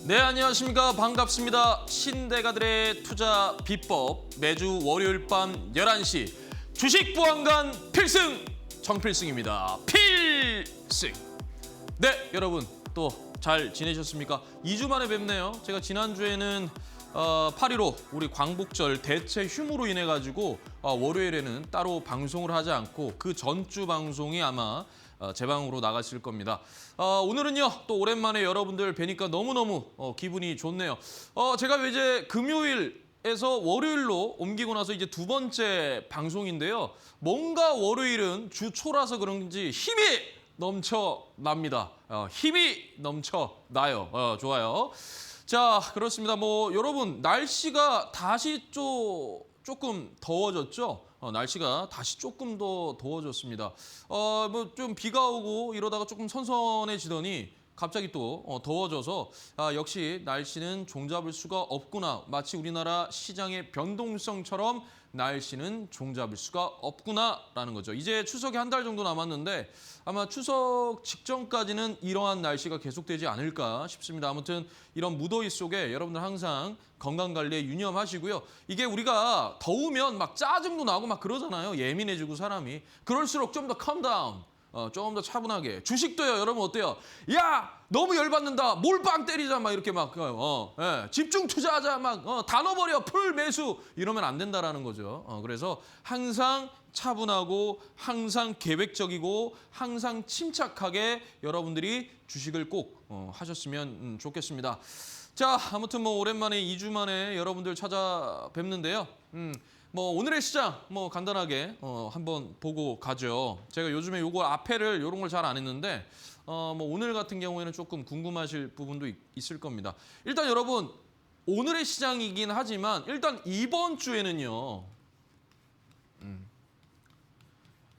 네, 안녕하십니까. 반갑습니다. 신대가들의 투자 비법 매주 월요일 밤 11시 주식 보안관 필승 정필승입니다. 필승. 네, 여러분 또 잘 지내셨습니까? 2주 만에 뵙네요. 제가 지난주에는 8.15 우리 광복절 대체 휴무로 인해 가지고 월요일에는 따로 방송을 하지 않고 그 전주 방송이 아마 제 방으로 나가실 겁니다. 오늘은요 또 오랜만에 여러분들 뵈니까 너무너무 기분이 좋네요. 제가 이제 금요일에서 월요일로 옮기고 나서 이제 두 번째 방송인데요. 뭔가 월요일은 주 초라서 그런지 힘이 넘쳐납니다. 힘이 넘쳐나요. 좋아요. 자, 그렇습니다. 뭐 여러분 날씨가 다시 조금 더워졌죠? 날씨가 다시 조금 더 더워졌습니다. 뭐 좀 비가 오고 이러다가 조금 선선해지더니 갑자기 또 더워져서 역시 날씨는 종잡을 수가 없구나. 마치 우리나라 시장의 변동성처럼 날씨는 종잡을 수가 없구나라는 거죠. 이제 추석이 한 달 정도 남았는데 아마 추석 직전까지는 이러한 날씨가 계속되지 않을까 싶습니다. 아무튼 이런 무더위 속에 여러분들 항상 건강 관리에 유념하시고요. 이게 우리가 더우면 막 짜증도 나고 막 그러잖아요. 예민해지고 사람이. 그럴수록 좀 더 컴다운. 조금 더 차분하게. 주식도요, 여러분 어때요? 야, 너무 열받는다. 몰빵 때리자. 막 이렇게 막, 집중 투자하자. 막, 다 넣어버려. 풀 매수. 이러면 안 된다라는 거죠. 그래서 항상 차분하고, 항상 계획적이고, 항상 침착하게 여러분들이 주식을 꼭 하셨으면 좋겠습니다. 자, 아무튼 뭐 오랜만에 2주 만에 여러분들 찾아뵙는데요. 뭐 오늘의 시장 뭐 간단하게 한번 보고 가죠. 제가 요즘에 요거 앞에를 요런 걸 잘 안 했는데 뭐 오늘 같은 경우에는 조금 궁금하실 부분도 있을 겁니다. 일단 여러분 오늘의 시장이긴 하지만 일단 이번 주에는요.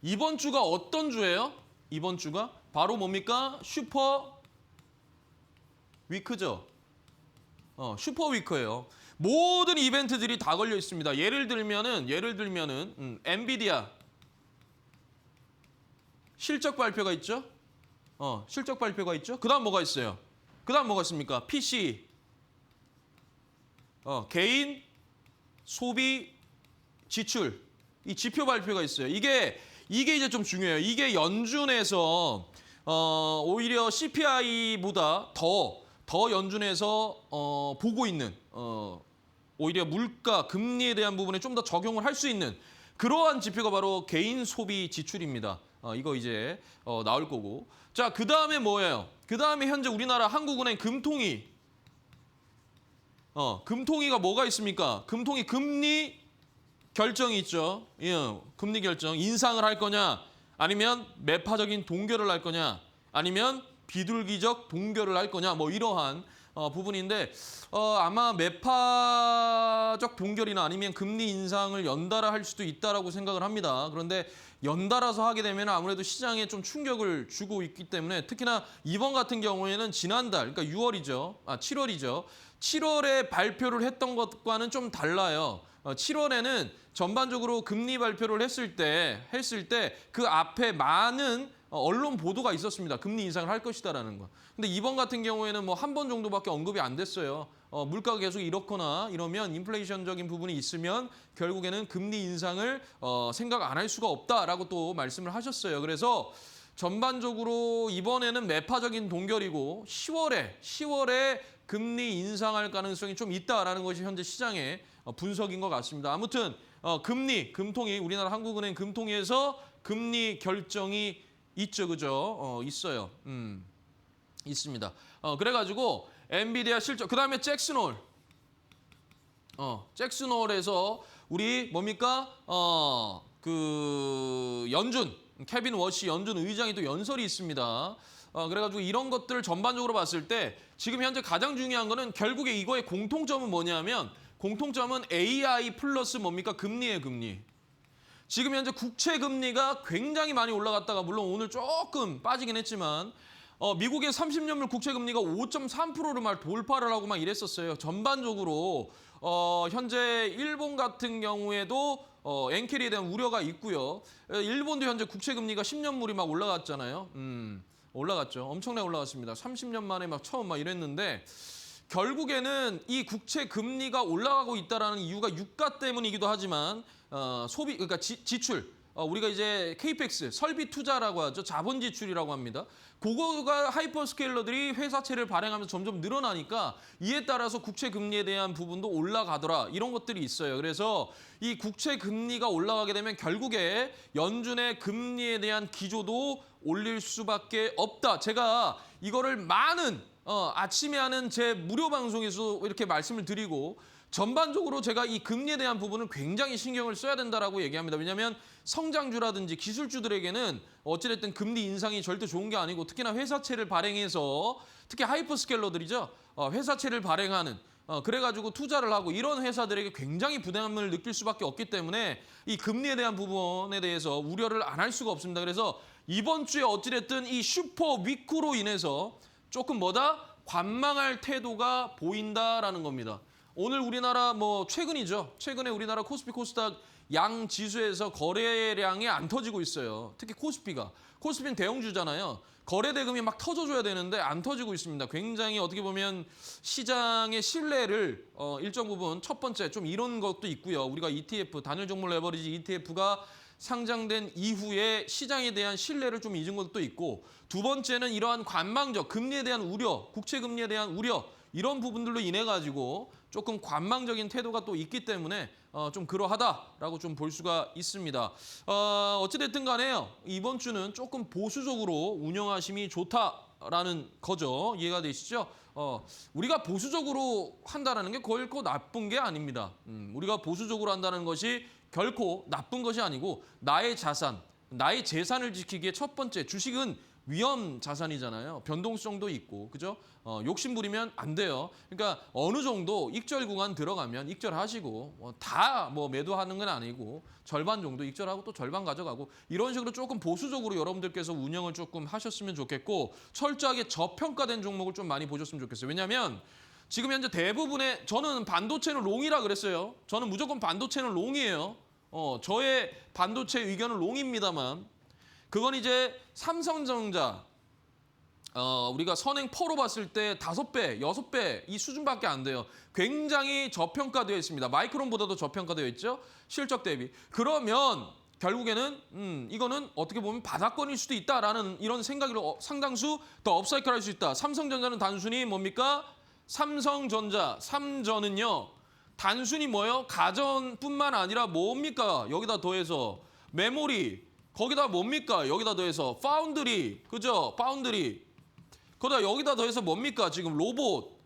이번 주가 어떤 주예요? 이번 주가 바로 뭡니까? 슈퍼 위크죠. 슈퍼 위크예요. 모든 이벤트들이 다 걸려 있습니다. 예를 들면은 엔비디아 실적 발표가 있죠. 실적 발표가 있죠. 그다음 뭐가 있어요? 그다음 뭐가 있습니까? PC 개인 소비 지출 이 지표 발표가 있어요. 이게 이제 좀 중요해요. 이게 연준에서 오히려 CPI보다 더 연준에서 보고 있는 오히려 물가, 금리에 대한 부분에 좀 더 적용을 할 수 있는 그러한 지표가 바로 개인 소비 지출입니다. 이거 이제 나올 거고. 자, 그 다음에 뭐예요? 그 다음에 현재 우리나라 한국은행 금통위. 금통위가 뭐가 있습니까? 금통위 금리 결정이 있죠. 예, 금리 결정. 인상을 할 거냐? 아니면 매파적인 동결을 할 거냐? 아니면 비둘기적 동결을 할 거냐? 뭐 이러한 부분인데 아마 매파적 동결이나 아니면 금리 인상을 연달아 할 수도 있다라고 생각을 합니다. 그런데 연달아서 하게 되면 아무래도 시장에 좀 충격을 주고 있기 때문에 특히나 이번 같은 경우에는 지난달, 그러니까 7월이죠. 7월에 발표를 했던 것과는 좀 달라요. 7월에는 전반적으로 금리 발표를 했을 때 그 앞에 많은 언론 보도가 있었습니다. 금리 인상을 할 것이다라는 거. 근데 이번 같은 경우에는 뭐 한 번 정도밖에 언급이 안 됐어요. 물가가 계속 이렇거나 이러면 인플레이션적인 부분이 있으면 결국에는 금리 인상을 생각 안 할 수가 없다라고 또 말씀을 하셨어요. 그래서 전반적으로 이번에는 매파적인 동결이고 10월에 금리 인상할 가능성이 좀 있다라는 것이 현재 시장의 분석인 것 같습니다. 아무튼 금통위 우리나라 한국은행 금통위에서 금리 결정이 있죠, 그죠? 있어요. 있습니다. 그래가지고 엔비디아 실적, 그 다음에 잭슨홀. 잭슨홀에서 우리 뭡니까? 그 케빈 워시 연준 의장이 또 연설이 있습니다. 그래가지고 이런 것들을 전반적으로 봤을 때 지금 현재 가장 중요한 거는 결국에 이거의 공통점은 뭐냐면 공통점은 AI 플러스 뭡니까? 금리예요, 금리. 지금 현재 국채 금리가 굉장히 많이 올라갔다가 물론 오늘 조금 빠지긴 했지만 미국의 30년물 국채 금리가 5.3%를 막 돌파를 하고 막 이랬었어요. 전반적으로 현재 일본 같은 경우에도 엔캐리에 대한 우려가 있고요. 일본도 현재 국채 금리가 10년물이 막 올라갔잖아요. 올라갔죠. 엄청나게 올라갔습니다. 30년 만에 막 처음 막 이랬는데 결국에는 이 국채 금리가 올라가고 있다라는 이유가 유가 때문이기도 하지만 소비 그러니까 지출 우리가 이제 케이펙스 설비 투자라고 하죠. 자본 지출이라고 합니다. 그거가 하이퍼스케일러들이 회사채를 발행하면서 점점 늘어나니까 이에 따라서 국채 금리에 대한 부분도 올라가더라. 이런 것들이 있어요. 그래서 이 국채 금리가 올라가게 되면 결국에 연준의 금리에 대한 기조도 올릴 수밖에 없다. 제가 이거를 많은 아침에 하는 제 무료 방송에서 이렇게 말씀을 드리고 전반적으로 제가 이 금리에 대한 부분을 굉장히 신경을 써야 된다라고 얘기합니다. 왜냐하면 성장주라든지 기술주들에게는 어찌됐든 금리 인상이 절대 좋은 게 아니고 특히나 회사채를 발행해서 특히 하이퍼스케일러들이죠. 회사채를 발행하는 그래가지고 투자를 하고 이런 회사들에게 굉장히 부담을 느낄 수밖에 없기 때문에 이 금리에 대한 부분에 대해서 우려를 안 할 수가 없습니다. 그래서 이번 주에 어찌됐든 이 슈퍼 위크로 인해서 조금 관망할 태도가 보인다라는 겁니다. 오늘 우리나라 최근이죠. 최근에 우리나라 코스피 코스닥 양 지수에서 거래량이 안 터지고 있어요. 특히 코스피는 대형주잖아요. 거래 대금이 막 터져줘야 되는데 안 터지고 있습니다. 굉장히 어떻게 보면 시장의 신뢰를 일정 부분 첫 번째 좀 이런 것도 있고요. 우리가 ETF 단일 종목 레버리지 ETF가 상장된 이후에 시장에 대한 신뢰를 좀 잊은 것도 있고 두 번째는 이러한 관망적 금리에 대한 우려, 국채 금리에 대한 우려 이런 부분들로 인해 가지고 조금 관망적인 태도가 또 있기 때문에 좀 그러하다라고 좀 볼 수가 있습니다. 어찌됐든 간에요. 이번 주는 조금 보수적으로 운영하심이 좋다라는 거죠. 이해가 되시죠? 우리가 보수적으로 한다는 게 결코 나쁜 게 아닙니다. 우리가 보수적으로 한다는 것이 결코 나쁜 것이 아니고 나의 자산, 나의 재산을 지키기에 첫 번째 주식은 위험 자산이잖아요. 변동성도 있고, 그죠? 욕심 부리면 안 돼요. 그러니까 어느 정도 익절 구간 들어가면 익절하시고 다 매도하는 건 아니고 절반 정도 익절하고 또 절반 가져가고 이런 식으로 조금 보수적으로 여러분들께서 운영을 조금 하셨으면 좋겠고 철저하게 저평가된 종목을 좀 많이 보셨으면 좋겠어요. 왜냐하면 지금 현재 대부분의 저는 반도체는 롱이라 그랬어요. 저는 무조건 반도체는 롱이에요. 저의 반도체 의견은 롱입니다만 그건 이제 삼성전자 우리가 선행 퍼로 봤을 때 5배, 6배 이 수준밖에 안 돼요. 굉장히 저평가되어 있습니다. 마이크론보다도 저평가되어 있죠. 실적 대비. 그러면 결국에는 이거는 어떻게 보면 바닥권일 수도 있다라는 이런 생각으로 상당수 더 업사이클 할 수 있다. 삼성전자는 단순히 뭡니까? 삼전은요. 단순히 뭐예요? 가전뿐만 아니라 뭡니까? 여기다 더해서 메모리, 거기다 뭡니까? 여기다 더해서 파운드리, 그죠? 파운드리. 거기다 여기다 더해서 뭡니까? 지금 로봇,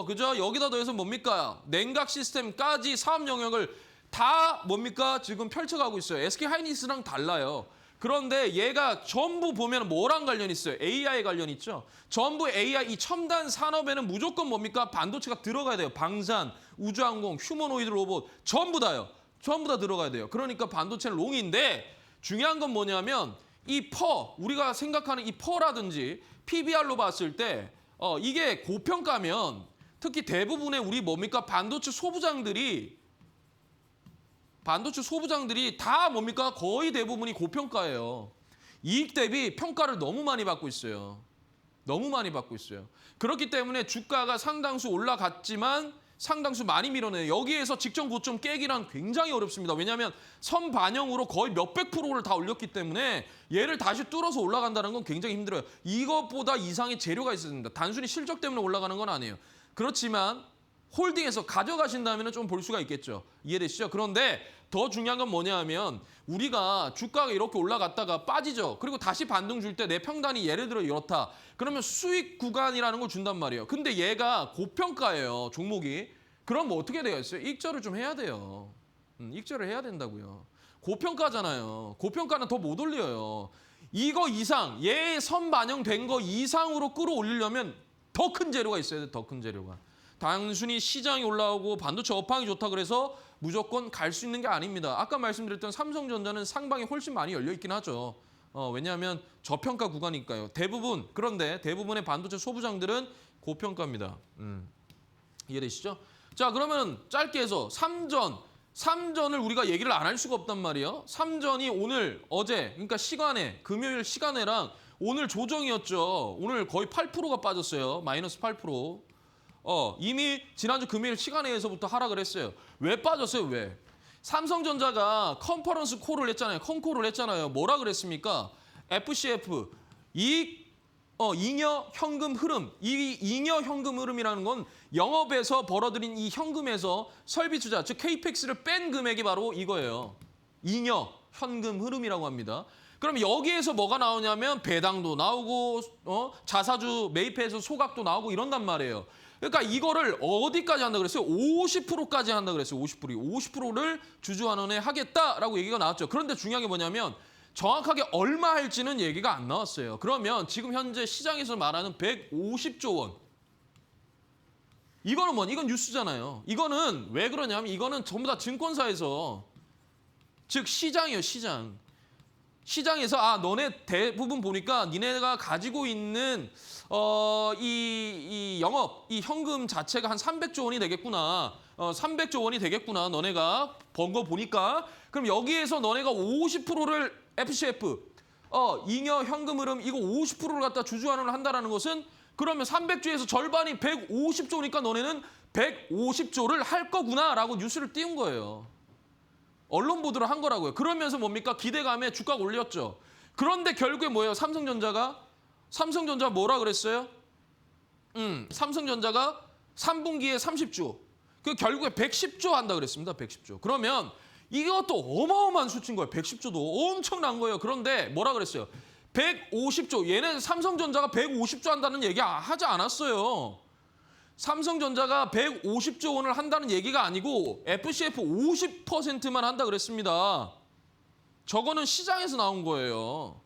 그죠? 여기다 더해서 뭡니까? 냉각 시스템까지 사업 영역을 다 뭡니까? 지금 펼쳐가고 있어요. SK 하이닉스랑 달라요. 그런데 얘가 전부 보면 뭐랑 관련 있어요? AI 관련 있죠. 전부 AI 이 첨단 산업에는 무조건 뭡니까? 반도체가 들어가야 돼요. 방산, 우주항공, 휴머노이드 로봇 전부 다요. 전부 다 들어가야 돼요. 그러니까 반도체는 롱인데 중요한 건 뭐냐면 이 우리가 생각하는 이 퍼라든지 PBR로 봤을 때 이게 고평가면 특히 대부분의 우리 뭡니까? 반도체 소부장들이 다 뭡니까? 거의 대부분이 고평가예요. 이익 대비 평가를 너무 많이 받고 있어요. 너무 많이 받고 있어요. 그렇기 때문에 주가가 상당수 올라갔지만 상당수 많이 밀어내요. 여기에서 직전 고점 깨기란 굉장히 어렵습니다. 왜냐하면 선반영으로 거의 몇백 프로를 다 올렸기 때문에 얘를 다시 뚫어서 올라간다는 건 굉장히 힘들어요. 이것보다 이상의 재료가 있어야 됩니다. 단순히 실적 때문에 올라가는 건 아니에요. 그렇지만 홀딩해서 가져가신다면 좀 볼 수가 있겠죠. 이해되시죠? 그런데 더 중요한 건 뭐냐 하면 우리가 주가가 이렇게 올라갔다가 빠지죠. 그리고 다시 반등 줄 때 내 평단이 예를 들어 이렇다. 그러면 수익 구간이라는 걸 준단 말이에요. 근데 얘가 고평가예요. 종목이. 그럼 뭐 어떻게 되겠어요? 익절을 좀 해야 돼요. 익절을 해야 된다고요. 고평가잖아요. 고평가는 더 못 올려요. 이거 이상, 얘 선반영된 거 이상으로 끌어올리려면 더 큰 재료가 있어야 돼. 더 큰 재료가. 단순히 시장이 올라오고 반도체 업황이 좋다 그래서 무조건 갈 수 있는 게 아닙니다. 아까 말씀드렸던 삼성전자는 상방이 훨씬 많이 열려 있긴 하죠. 왜냐하면 저평가 구간이니까요. 그런데 대부분의 반도체 소부장들은 고평가입니다. 이해되시죠? 자, 그러면 짧게 해서 삼전을 우리가 얘기를 안 할 수가 없단 말이에요. 삼전이 오늘, 어제, 그러니까 금요일 시간에랑 오늘 조정이었죠. 오늘 거의 8%가 빠졌어요. 마이너스 8%. 이미 지난주 금요일 시간회에서부터 하락을 했어요. 왜 빠졌어요? 왜? 삼성전자가 컨퍼런스 콜을 했잖아요. 컨콜을 했잖아요. 뭐라 그랬습니까? FCF, 잉여 현금 흐름. 이 잉여 현금 흐름이라는 건 영업에서 벌어들인 이 현금에서 설비 투자, 즉 KPX를 뺀 금액이 바로 이거예요. 잉여 현금 흐름이라고 합니다. 그럼 여기에서 뭐가 나오냐면 배당도 나오고 자사주 매입해서 소각도 나오고 이런단 말이에요. 그러니까 이거를 어디까지 한다 그랬어요? 50%까지 한다 그랬어요. 50%를 주주환원에 하겠다라고 얘기가 나왔죠. 그런데 중요한 게 뭐냐면 정확하게 얼마 할지는 얘기가 안 나왔어요. 그러면 지금 현재 시장에서 말하는 150조 원. 이거는 이건 뉴스잖아요. 이거는 왜 그러냐면 이거는 전부 다 증권사에서, 즉 시장이에요, 시장. 시장에서 너네 대부분 보니까 니네가 가지고 있는 이 영업, 이 현금 자체가 한 300조 원이 되겠구나. 300조 원이 되겠구나. 너네가 번 거 보니까. 그럼 여기에서 너네가 50%를 FCF, 잉여 현금 흐름 이거 50%를 갖다 주주환원을 한다라는 것은 그러면 300조에서 절반이 150조니까 너네는 150조를 할 거구나라고 뉴스를 띄운 거예요. 언론 보도를 한 거라고요. 그러면서 뭡니까? 기대감에 주가가 올렸죠. 그런데 결국에 뭐예요? 삼성전자 뭐라 그랬어요? 삼성전자가 3분기에 30조. 그 결국에 110조 한다 그랬습니다. 110조. 그러면 이것도 어마어마한 수치인 거예요. 110조도 엄청난 거예요. 그런데 뭐라 그랬어요? 150조. 얘는 삼성전자가 150조 한다는 얘기 하지 않았어요. 삼성전자가 150조 원을 한다는 얘기가 아니고 FCF 50%만 한다 그랬습니다. 저거는 시장에서 나온 거예요.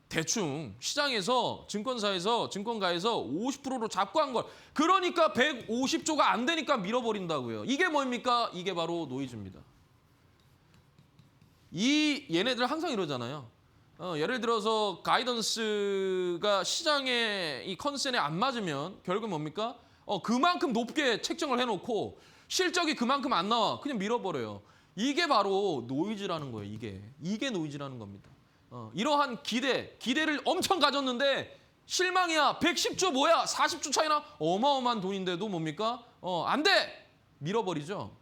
대충 시장에서, 증권사에서, 증권가에서 50%로 잡고 한 걸. 그러니까 150조가 안 되니까 밀어버린다고요. 이게 뭡니까? 이게 바로 노이즈입니다. 얘네들 항상 이러잖아요. 예를 들어서 가이던스가 시장의 이 컨센에 안 맞으면 결국 뭡니까? 그만큼 높게 책정을 해놓고 실적이 그만큼 안 나와. 그냥 밀어버려요. 이게 바로 노이즈라는 거예요. 이게 노이즈라는 겁니다. 이러한 기대를 엄청 가졌는데 실망이야. 110조 뭐야? 40조 차이나? 어마어마한 돈인데도 뭡니까? 안 돼! 밀어버리죠.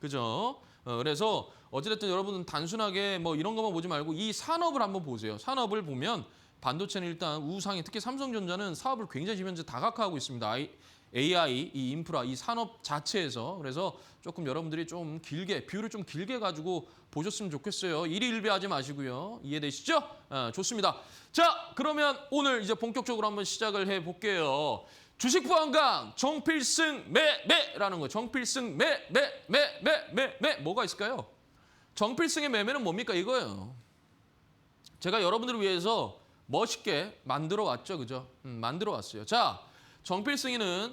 그죠? 그래서 어찌됐든 여러분은 단순하게 이런 것만 보지 말고 이 산업을 한번 보세요. 산업을 보면 반도체는 일단 우상이, 특히 삼성전자는 사업을 굉장히 지금 현재 다각화하고 있습니다. AI, 이 인프라, 이 산업 자체에서. 그래서 조금 여러분들이 좀 길게, 뷰를 좀 길게 가지고 보셨으면 좋겠어요. 일희일비하지 마시고요. 이해되시죠? 좋습니다. 자, 그러면 오늘 이제 본격적으로 한번 시작을 해볼게요. 주식 보안강 정필승 매매라는 거예요. 정필승 매 뭐가 있을까요? 정필승의 매매는 뭡니까? 이거예요. 제가 여러분들을 위해서 멋있게 만들어 왔죠. 그죠? 만들어 왔어요. 자, 정필승의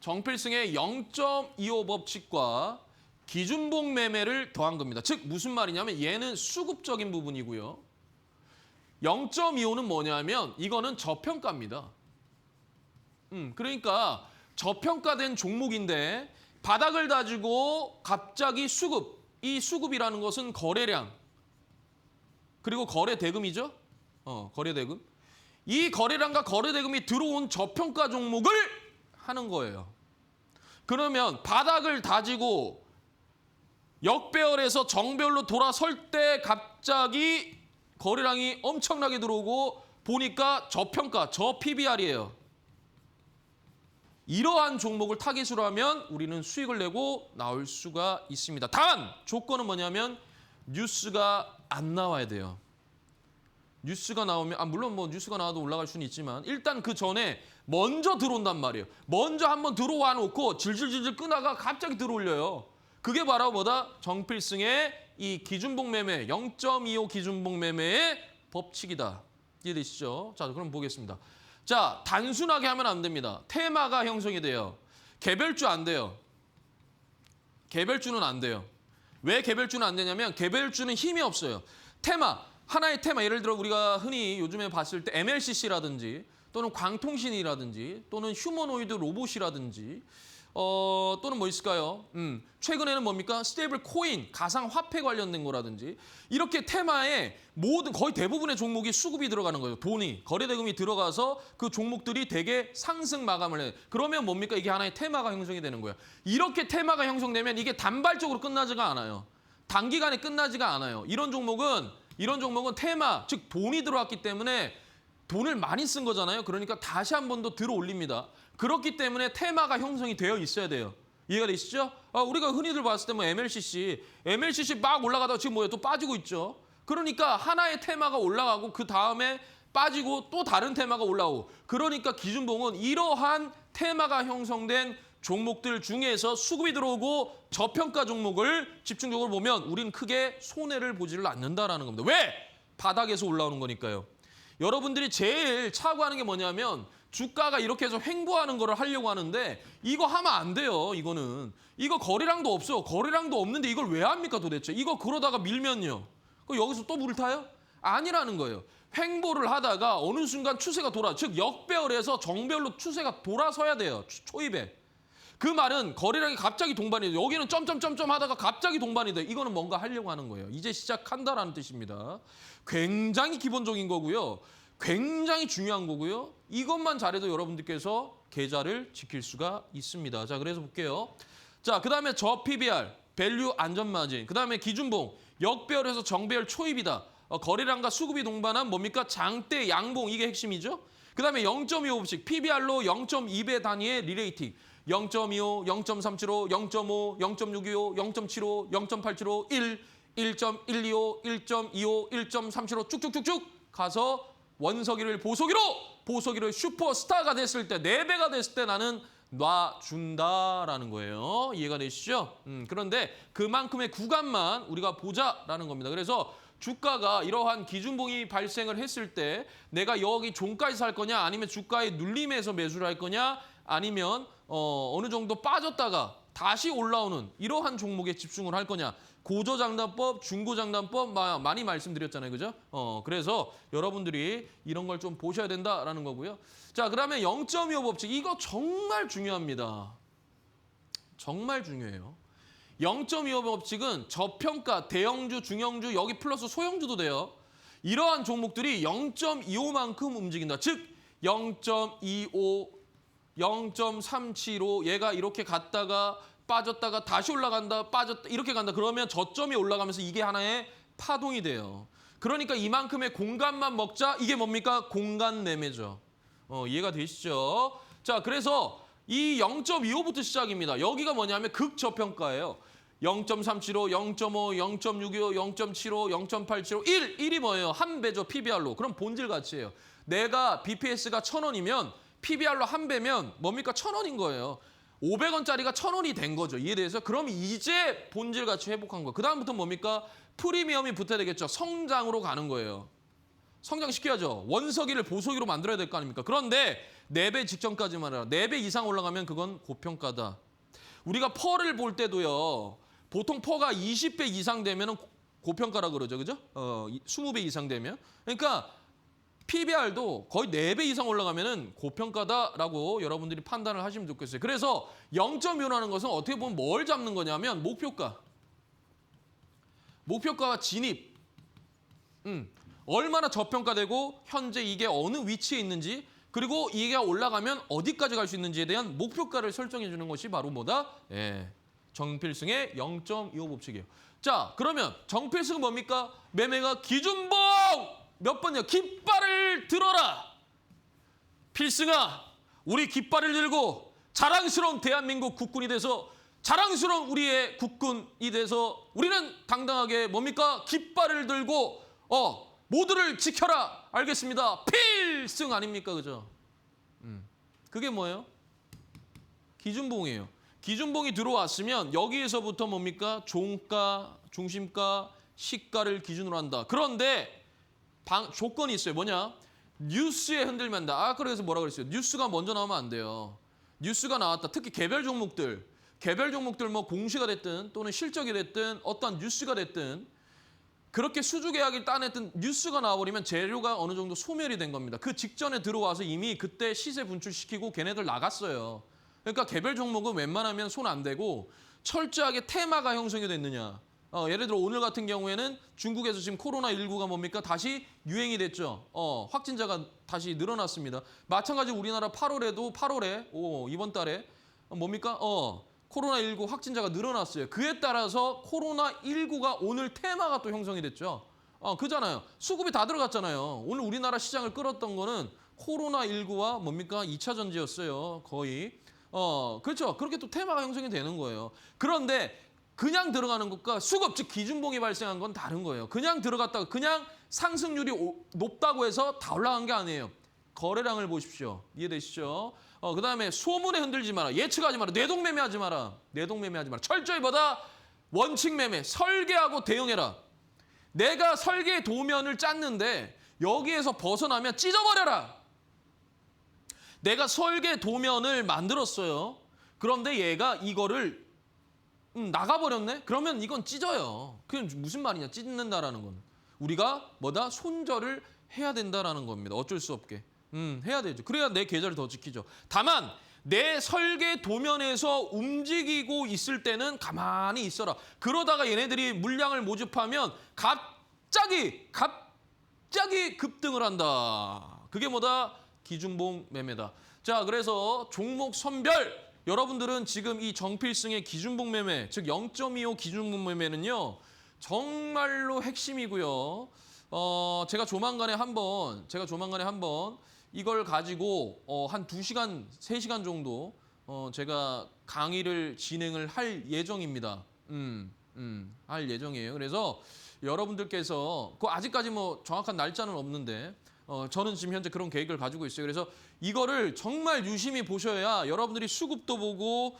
0.25 법칙과 기준봉 매매를 더한 겁니다. 즉 무슨 말이냐면 얘는 수급적인 부분이고요. 0.25는 뭐냐면 이거는 저평가입니다. 그러니까 저평가된 종목인데 바닥을 다지고 갑자기 수급, 이 수급이라는 것은 거래량 그리고 거래 대금이죠. 거래 대금. 이 거래량과 거래 대금이 들어온 저평가 종목을 하는 거예요. 그러면 바닥을 다지고 역배열에서 정배열로 돌아설 때 갑자기 거래량이 엄청나게 들어오고 보니까 저평가, 저 PBR이에요. 이러한 종목을 타깃으로 하면 우리는 수익을 내고 나올 수가 있습니다. 단 조건은 뭐냐면 뉴스가 안 나와야 돼요. 뉴스가 나오면 물론 뉴스가 나와도 올라갈 수는 있지만 일단 그 전에 먼저 들어온단 말이에요. 먼저 한번 들어와 놓고 질질질질 끄다가 갑자기 들어올려요. 그게 바로 뭐다? 정필승의 이 기준봉 매매, 0.25 기준봉 매매의 법칙이다. 이해되시죠? 자, 그럼 보겠습니다. 자, 단순하게 하면 안 됩니다. 테마가 형성이 돼요. 개별주 안 돼요. 개별주는 안 돼요. 왜 개별주는 안 되냐면 개별주는 힘이 없어요. 하나의 테마, 예를 들어 우리가 흔히 요즘에 봤을 때 MLCC라든지 또는 광통신이라든지 또는 휴머노이드 로봇이라든지 또는 뭐 있을까요? 최근에는 뭡니까? 스테이블 코인, 가상화폐 관련된 거라든지 이렇게 테마에 모든 거의 대부분의 종목이 수급이 들어가는 거예요. 돈이, 거래대금이 들어가서 그 종목들이 되게 상승 마감을 해요. 그러면 뭡니까? 이게 하나의 테마가 형성이 되는 거예요. 이렇게 테마가 형성되면 이게 단발적으로 끝나지가 않아요. 단기간에 끝나지가 않아요. 이런 종목은 테마, 즉 돈이 들어왔기 때문에 돈을 많이 쓴 거잖아요. 그러니까 다시 한 번 더 들어 올립니다. 그렇기 때문에 테마가 형성이 되어 있어야 돼요. 이해가 되시죠? 우리가 흔히들 봤을 때 뭐 MLCC 막 올라가다가 지금 뭐예요? 또 빠지고 있죠. 그러니까 하나의 테마가 올라가고 그 다음에 빠지고 또 다른 테마가 올라오고 그러니까 기준봉은 이러한 테마가 형성된 종목들 중에서 수급이 들어오고 저평가 종목을 집중적으로 보면 우리는 크게 손해를 보지를 않는다라는 겁니다. 왜? 바닥에서 올라오는 거니까요. 여러분들이 제일 착오하는 게 뭐냐면 주가가 이렇게 해서 횡보하는 거를 하려고 하는데 이거 하면 안 돼요. 이거 거래량도 없어. 거래량도 없는데 이걸 왜 합니까 도대체? 이거 그러다가 밀면요. 여기서 또 물을 타요? 아니라는 거예요. 횡보를 하다가 어느 순간 추세가 즉 역배열에서 정배열로 추세가 돌아서야 돼요. 초입에. 그 말은 거래량이 갑자기 동반이 돼. 여기는 점점점점 하다가 갑자기 동반이 돼. 이거는 뭔가 하려고 하는 거예요. 이제 시작한다라는 뜻입니다. 굉장히 기본적인 거고요. 굉장히 중요한 거고요. 이것만 잘해도 여러분들께서 계좌를 지킬 수가 있습니다. 자, 그래서 볼게요. 자, 그다음에 저 PBR, 밸류 안전 마진. 그다음에 기준봉, 역배열에서 정배열 초입이다. 거래량과 수급이 동반한 뭡니까? 장대 양봉 이게 핵심이죠. 그다음에 0.25 법칙, PBR로 0.2배 단위의 리레이팅. 0.25, 0.375, 0.5, 0.625, 0.75, 0.875, 1, 1.125, 1.25, 1.375 쭉쭉쭉쭉 가서 원석이를 보석이를 슈퍼스타가 됐을 때, 4배가 됐을 때 나는 놔준다라는 거예요. 이해가 되시죠? 그런데 그만큼의 구간만 우리가 보자라는 겁니다. 그래서 주가가 이러한 기준봉이 발생을 했을 때 내가 여기 종가에 살 거냐 아니면 주가의 눌림에서 매수를 할 거냐 아니면 어느 정도 빠졌다가 다시 올라오는 이러한 종목에 집중을 할 거냐. 고저장단법, 중고장단법 많이 말씀드렸잖아요. 그죠? 그래서 여러분들이 이런 걸 좀 보셔야 된다라는 거고요. 자, 그다음에 0.25 법칙. 이거 정말 중요합니다. 정말 중요해요. 0.25 법칙은 저평가, 대형주, 중형주, 여기 플러스 소형주도 돼요. 이러한 종목들이 0.25만큼 움직인다. 즉 0.25, 0.375 얘가 이렇게 갔다가 빠졌다가 다시 올라간다, 빠졌다 이렇게 간다. 그러면 저점이 올라가면서 이게 하나의 파동이 돼요. 그러니까 이만큼의 공간만 먹자. 이게 뭡니까? 공간 매매죠. 이해가 되시죠? 자, 그래서 이 0.25부터 시작입니다. 여기가 뭐냐면 극저평가예요. 0.375, 0.5, 0.625, 0.75, 0.875, 1이 뭐예요? 한 배죠, PBR로. 그럼 본질 가치예요. 내가 BPS가 1,000원이면 PBR로 한 배면 뭡니까? 1,000원인 거예요. 500원짜리가 1,000원이 된 거죠. 이해돼서? 그럼 이제 본질 가치 회복한 거예요. 그다음부터 뭡니까? 프리미엄이 붙어야 되겠죠. 성장으로 가는 거예요. 성장시켜야죠. 원석이를 보석이로 만들어야 될 거 아닙니까? 그런데 4배 직전까지만 해라. 4배 이상 올라가면 그건 고평가다. 우리가 퍼를 볼 때도요. 보통 퍼가 20배 이상 되면 고평가라 그러죠. 그죠? 20배 이상 되면. 그러니까 PBR도 거의 4배 이상 올라가면 고평가다라고 여러분들이 판단을 하시면 좋겠어요. 그래서 0.25라는 것은 어떻게 보면 뭘 잡는 거냐면 목표가. 목표가와 진입. 얼마나 저평가되고 현재 이게 어느 위치에 있는지 그리고 이게 올라가면 어디까지 갈 수 있는지에 대한 목표가를 설정해 주는 것이 바로 뭐다? 정필승의 0.25 법칙이에요. 자, 그러면 정필승은 뭡니까? 매매가 기준봉! 몇 번이요? 깃발을 들어라. 필승아, 우리 깃발을 들고 자랑스러운 대한민국 국군이 돼서 자랑스러운 우리의 국군이 돼서 우리는 당당하게 뭡니까? 깃발을 들고 모두를 지켜라. 알겠습니다. 필승 아닙니까? 그죠? 그게 뭐예요? 기준봉이에요. 기준봉이 들어왔으면 여기에서부터 뭡니까? 종가, 중심가, 시가를 기준으로 한다. 그런데 조건이 있어요. 뭐냐? 뉴스에 흔들면 한다. 그래서 뭐라 그랬어요? 뉴스가 먼저 나오면 안 돼요. 뉴스가 나왔다. 특히 개별 종목들 뭐 공시가 됐든 또는 실적이 됐든 어떤 뉴스가 됐든 그렇게 수주계약을 따냈던 뉴스가 나와버리면 재료가 어느 정도 소멸이 된 겁니다. 그 직전에 들어와서 이미 그때 시세 분출시키고 걔네들 나갔어요. 그러니까 개별 종목은 웬만하면 손 안 대고 철저하게 테마가 형성이 됐느냐. 예를 들어 오늘 같은 경우에는 중국에서 지금 코로나19가 뭡니까? 다시 유행이 됐죠. 확진자가 다시 늘어났습니다. 마찬가지로 우리나라 8월에 이번 달에 뭡니까? 코로나19 확진자가 늘어났어요. 그에 따라서 코로나19가 오늘 테마가 또 형성이 됐죠. 그잖아요. 수급이 다 들어갔잖아요. 오늘 우리나라 시장을 끌었던 거는 코로나19와 뭡니까? 2차 전지였어요. 거의. 그렇죠. 그렇게 또 테마가 형성이 되는 거예요. 그런데 그냥 들어가는 것과 수급, 즉 기준봉이 발생한 건 다른 거예요. 그냥 들어갔다가 그냥 상승률이 높다고 해서 다 올라간 게 아니에요. 거래량을 보십시오. 이해되시죠? 그다음에 소문에 흔들지 마라. 예측하지 마라. 뇌동매매하지 마라. 뇌동매매하지 마라. 철저히 보다 원칙 매매, 설계하고 대응해라. 내가 설계 도면을 짰는데 여기에서 벗어나면 찢어버려라. 내가 설계 도면을 만들었어요. 그런데 얘가 이거를 나가버렸네? 그러면 이건 찢어요. 그게 무슨 말이냐? 찢는다라는 건. 우리가 뭐다? 손절을 해야 된다라는 겁니다. 어쩔 수 없게. 해야 되죠. 그래야 내 계좌를 더 지키죠. 다만 내 설계 도면에서 움직이고 있을 때는 가만히 있어라. 그러다가 얘네들이 물량을 모집하면 갑자기 급등을 한다. 그게 뭐다? 기준봉 매매다. 자, 그래서 종목 선별. 여러분들은 지금 이 정필승의 기준봉 매매, 즉 0.25 기준봉 매매는요. 정말로 핵심이고요. 제가 조만간에 한번 이걸 가지고 한 2시간, 3시간 정도 제가 강의를 진행을 할 예정입니다. 할 예정이에요. 그래서 여러분들께서 아직까지 뭐 정확한 날짜는 없는데 저는 지금 현재 그런 계획을 가지고 있어요. 그래서 이거를 정말 유심히 보셔야 여러분들이 수급도 보고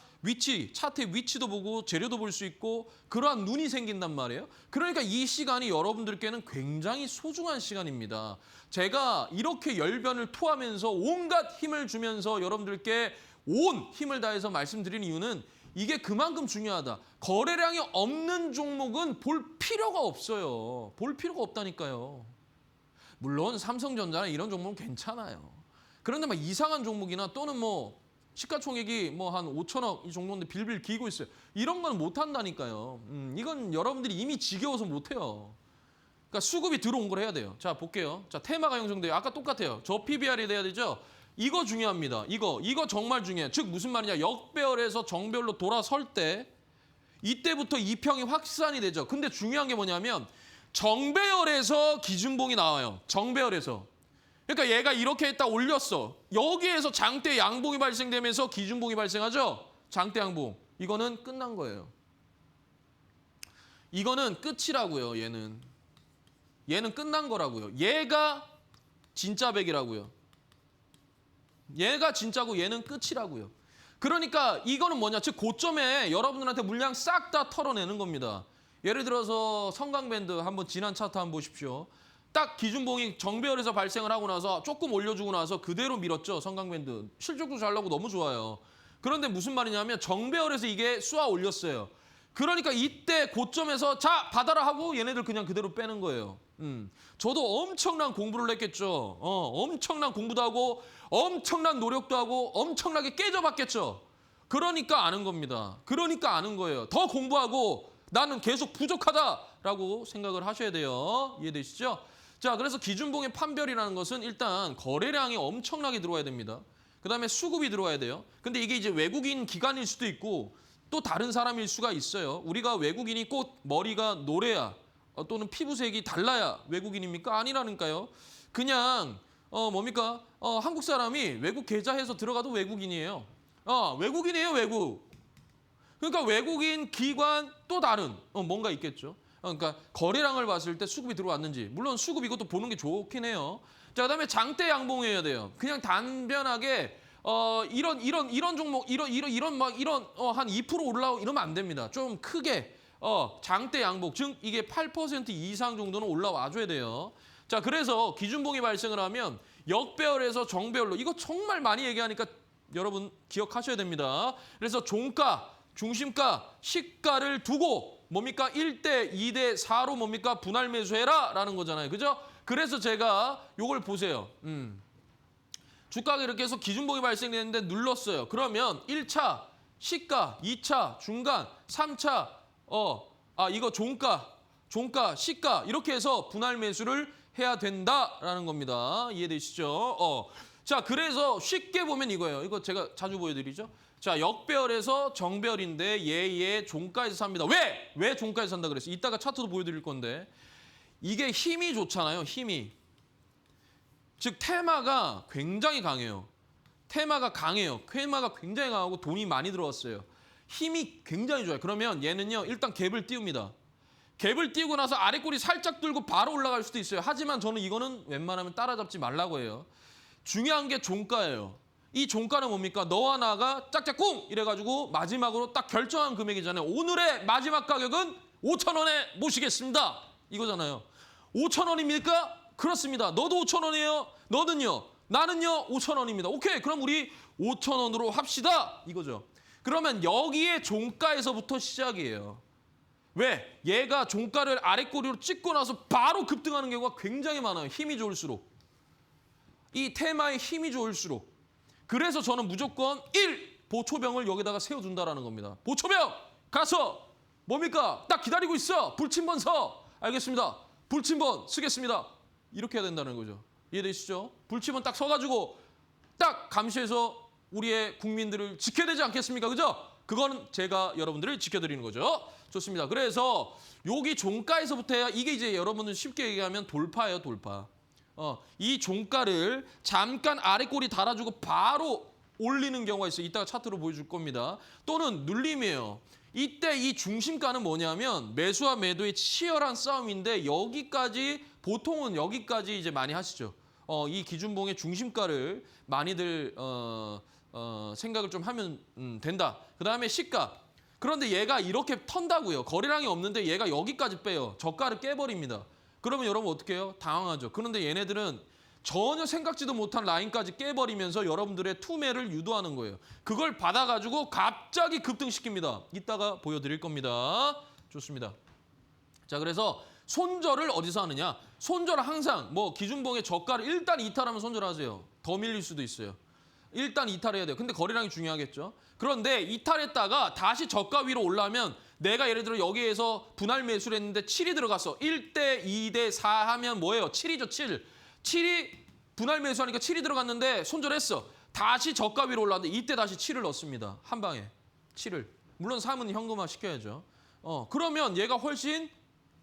차트의 위치도 보고 재료도 볼 수 있고 그러한 눈이 생긴단 말이에요. 그러니까 이 시간이 여러분들께는 굉장히 소중한 시간입니다. 제가 이렇게 열변을 토하면서 온갖 힘을 주면서 여러분들께 온 힘을 다해서 말씀드리는 이유는 이게 그만큼 중요하다. 거래량이 없는 종목은 볼 필요가 없어요. 볼 필요가 없다니까요. 물론 삼성전자나 이런 종목은 괜찮아요. 그런데 막 이상한 종목이나 또는 뭐 시가총액이 뭐 한 5천억 이 정도인데 빌빌 기고 있어요. 이런 건 못 한다니까요. 이건 여러분들이 이미 지겨워서 못 해요. 그러니까 수급이 들어온 걸 해야 돼요. 자, 볼게요. 자, 테마가 형성돼요. 아까 똑같아요. 저 PBR이 돼야 되죠. 이거 중요합니다. 이거 정말 중요해요. 즉 무슨 말이냐? 역배열에서 정배열로 돌아설 때 이때부터 이평이 확산이 되죠. 근데 중요한 게 뭐냐면 정배열에서 기준봉이 나와요. 정배열에서. 그러니까 얘가 이렇게 했다 올렸어. 여기에서 장대 양봉이 발생되면서 기준봉이 발생하죠. 장대 양봉. 이거는 끝난 거예요. 이거는 끝이라고요. 얘는 끝난 거라고요. 얘가 진짜 백이라고요. 얘가 진짜고 얘는 끝이라고요. 그러니까 이거는 뭐냐? 즉 고점에 여러분들한테 물량 싹 다 털어내는 겁니다. 예를 들어서 성강밴드 한번 지난 차트 한번 보십시오. 딱 기준봉이 정배열에서 발생을 하고 나서 조금 올려주고 나서 그대로 밀었죠. 성강밴드. 실적도 잘 나고 너무 좋아요. 그런데 무슨 말이냐면 정배열에서 이게 쏘아 올렸어요. 그러니까 이때 고점에서 자 받아라 하고 얘네들 그냥 그대로 빼는 거예요. 저도 엄청난 공부를 했겠죠. 엄청난 공부도 하고 엄청난 노력도 하고 엄청나게 깨져봤겠죠. 그러니까 아는 겁니다. 그러니까 아는 거예요. 더 공부하고 나는 계속 부족하다라고 생각을 하셔야 돼요. 이해되시죠? 자, 그래서 기준봉의 판별이라는 것은 일단 거래량이 엄청나게 들어와야 됩니다. 그다음에 수급이 들어와야 돼요. 근데 이게 이제 외국인 기관일 수도 있고 또 다른 사람일 수가 있어요. 우리가 외국인이 꼭 머리가 노래야 또는 피부색이 달라야 외국인입니까? 아니라니까요. 그냥 뭡니까? 한국 사람이 외국 계좌해서 들어가도 외국인이에요. 외국인이에요, 외국. 그러니까 외국인 기관 또 다른 뭔가 있겠죠. 그러니까 거래량을 봤을 때 수급이 들어왔는지 물론 수급 이것도 보는 게 좋긴 해요. 자, 그다음에 장대 양봉해야 돼요. 그냥 단변하게 이런 종목 이런 한 2% 올라오고 이러면 안 됩니다. 좀 크게 장대 양봉 즉 이게 8% 이상 정도는 올라와 줘야 돼요. 자, 그래서 기준봉이 발생을 하면 역배열에서 정배열로 이거 정말 많이 얘기하니까 여러분 기억하셔야 됩니다. 그래서 종가 중심가, 시가를 두고 뭡니까? 1대, 2대, 4로 뭡니까? 분할 매수해라 라는 거잖아요. 그죠? 그래서 제가 요걸 보세요. 주가가 이렇게 해서 기준봉이 발생되는데 눌렀어요. 그러면 1차 시가, 2차 중간, 3차 이거 종가, 시가 이렇게 해서 분할 매수를 해야 된다라는 겁니다. 이해되시죠? 자, 그래서 쉽게 보면 이거예요. 이거 제가 자주 보여드리죠. 자, 역배열에서 정배열인데 얘의 종가에서 삽니다. 왜 종가에서 산다 그랬어요? 이따가 차트도 보여드릴 건데 이게 힘이 좋잖아요. 힘이. 즉 테마가 굉장히 강해요. 테마가 굉장히 강하고 돈이 많이 들어왔어요. 힘이 굉장히 좋아요. 그러면 얘는요. 일단 갭을 띄웁니다. 갭을 띄우고 나서 아래 꼬리 살짝 들고 바로 올라갈 수도 있어요. 하지만 저는 이거는 웬만하면 따라잡지 말라고 해요. 중요한 게 종가예요. 이 종가는 뭡니까? 너와 나가 짝짝꿍 이래가지고 마지막으로 딱 결정한 금액이잖아요. 오늘의 마지막 가격은 5,000원에 모시겠습니다. 이거잖아요. 5,000원입니까? 그렇습니다. 너도 5,000원이에요. 너는요? 나는요? 5,000원입니다. 오케이. 그럼 우리 5,000원으로 합시다. 이거죠. 그러면 여기에 종가에서부터 시작이에요. 왜? 얘가 종가를 아래 꼬리로 찍고 나서 바로 급등하는 경우가 굉장히 많아요. 힘이 좋을수록. 이 테마의 힘이 좋을수록. 그래서 저는 무조건 1. 보초병을 여기다가 세워둔다라는 겁니다. 보초병 가서 뭡니까? 딱 기다리고 있어. 불침번 서. 알겠습니다. 불침번 쓰겠습니다. 이렇게 해야 된다는 거죠. 이해되시죠? 불침번 딱 서가지고 딱 감시해서 우리의 국민들을 지켜야 되지 않겠습니까? 그죠? 그거는 제가 여러분들을 지켜드리는 거죠. 좋습니다. 그래서 여기 종가에서부터 해야 이게 이제 여러분들 쉽게 얘기하면 돌파예요, 돌파. 이 종가를 잠깐 아래 꼬리 달아주고 바로 올리는 경우가 있어요. 이따가 차트로 보여줄 겁니다. 또는 눌림이에요. 이때 이 중심가는 뭐냐면 매수와 매도의 치열한 싸움인데 여기까지 보통은 여기까지 이제 많이 하시죠. 이 기준봉의 중심가를 많이들 생각을 좀 하면 된다. 그다음에 시가. 그런데 얘가 이렇게 턴다고요. 거래량이 없는데 얘가 여기까지 빼요. 저가를 깨버립니다. 그러면 여러분 어떻게 해요? 당황하죠. 그런데 얘네들은 전혀 생각지도 못한 라인까지 깨버리면서 여러분들의 투매를 유도하는 거예요. 그걸 받아가지고 갑자기 급등시킵니다. 이따가 보여드릴 겁니다. 좋습니다. 자, 그래서 손절을 어디서 하느냐? 손절은 항상 뭐 기준봉의 저가를 일단 이탈하면 손절하세요. 더 밀릴 수도 있어요. 일단 이탈해야 돼요. 근데 거래량이 중요하겠죠. 그런데 이탈했다가 다시 저가 위로 올라오면 내가 예를 들어 여기에서 분할 매수를 했는데 7이 들어갔어. 1대 2대 4 하면 뭐예요? 7이죠, 7. 7이 분할 매수하니까 7이 들어갔는데 손절했어. 다시 저가 위로 올라왔는데 이때 다시 7을 넣습니다. 한 방에 7을. 물론 3은 현금화 시켜야죠. 그러면 얘가 훨씬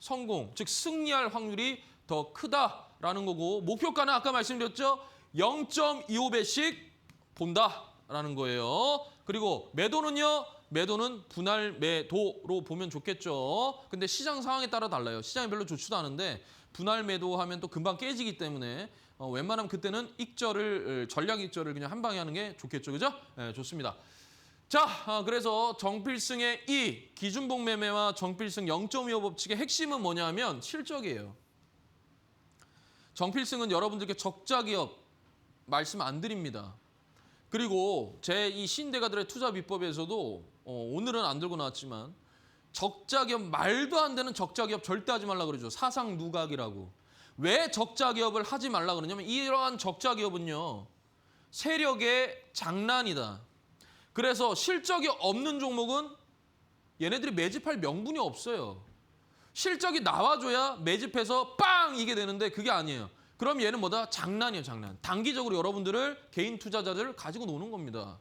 성공, 즉 승리할 확률이 더 크다라는 거고 목표가는 아까 말씀드렸죠. 0.25배씩 본다라는 거예요. 그리고 매도는요. 매도는 분할 매도로 보면 좋겠죠. 근데 시장 상황에 따라 달라요. 시장이 별로 좋지도 않은데 분할 매도하면 또 금방 깨지기 때문에 웬만하면 그때는 전략 익절을 그냥 한 방에 하는 게 좋겠죠. 그죠? 네, 좋습니다. 자, 그래서 정필승의 이 기준봉 매매와 정필승 0.25 법칙의 핵심은 뭐냐면 실적이에요. 정필승은 여러분들께 적자 기업 말씀 안 드립니다. 그리고 제 이 신대가들의 투자 비법에서도 오늘은 안 들고 나왔지만 적자 기업 말도 안 되는 적자 기업 절대 하지 말라 그러죠. 사상 누각이라고. 왜 적자 기업을 하지 말라 그러냐면 이러한 적자 기업은요. 세력의 장난이다. 그래서 실적이 없는 종목은 얘네들이 매집할 명분이 없어요. 실적이 나와줘야 매집해서 빵 이게 되는데 그게 아니에요. 그럼 얘는 뭐다? 장난이에요, 장난. 단기적으로 여러분들을 개인 투자자들을 가지고 노는 겁니다.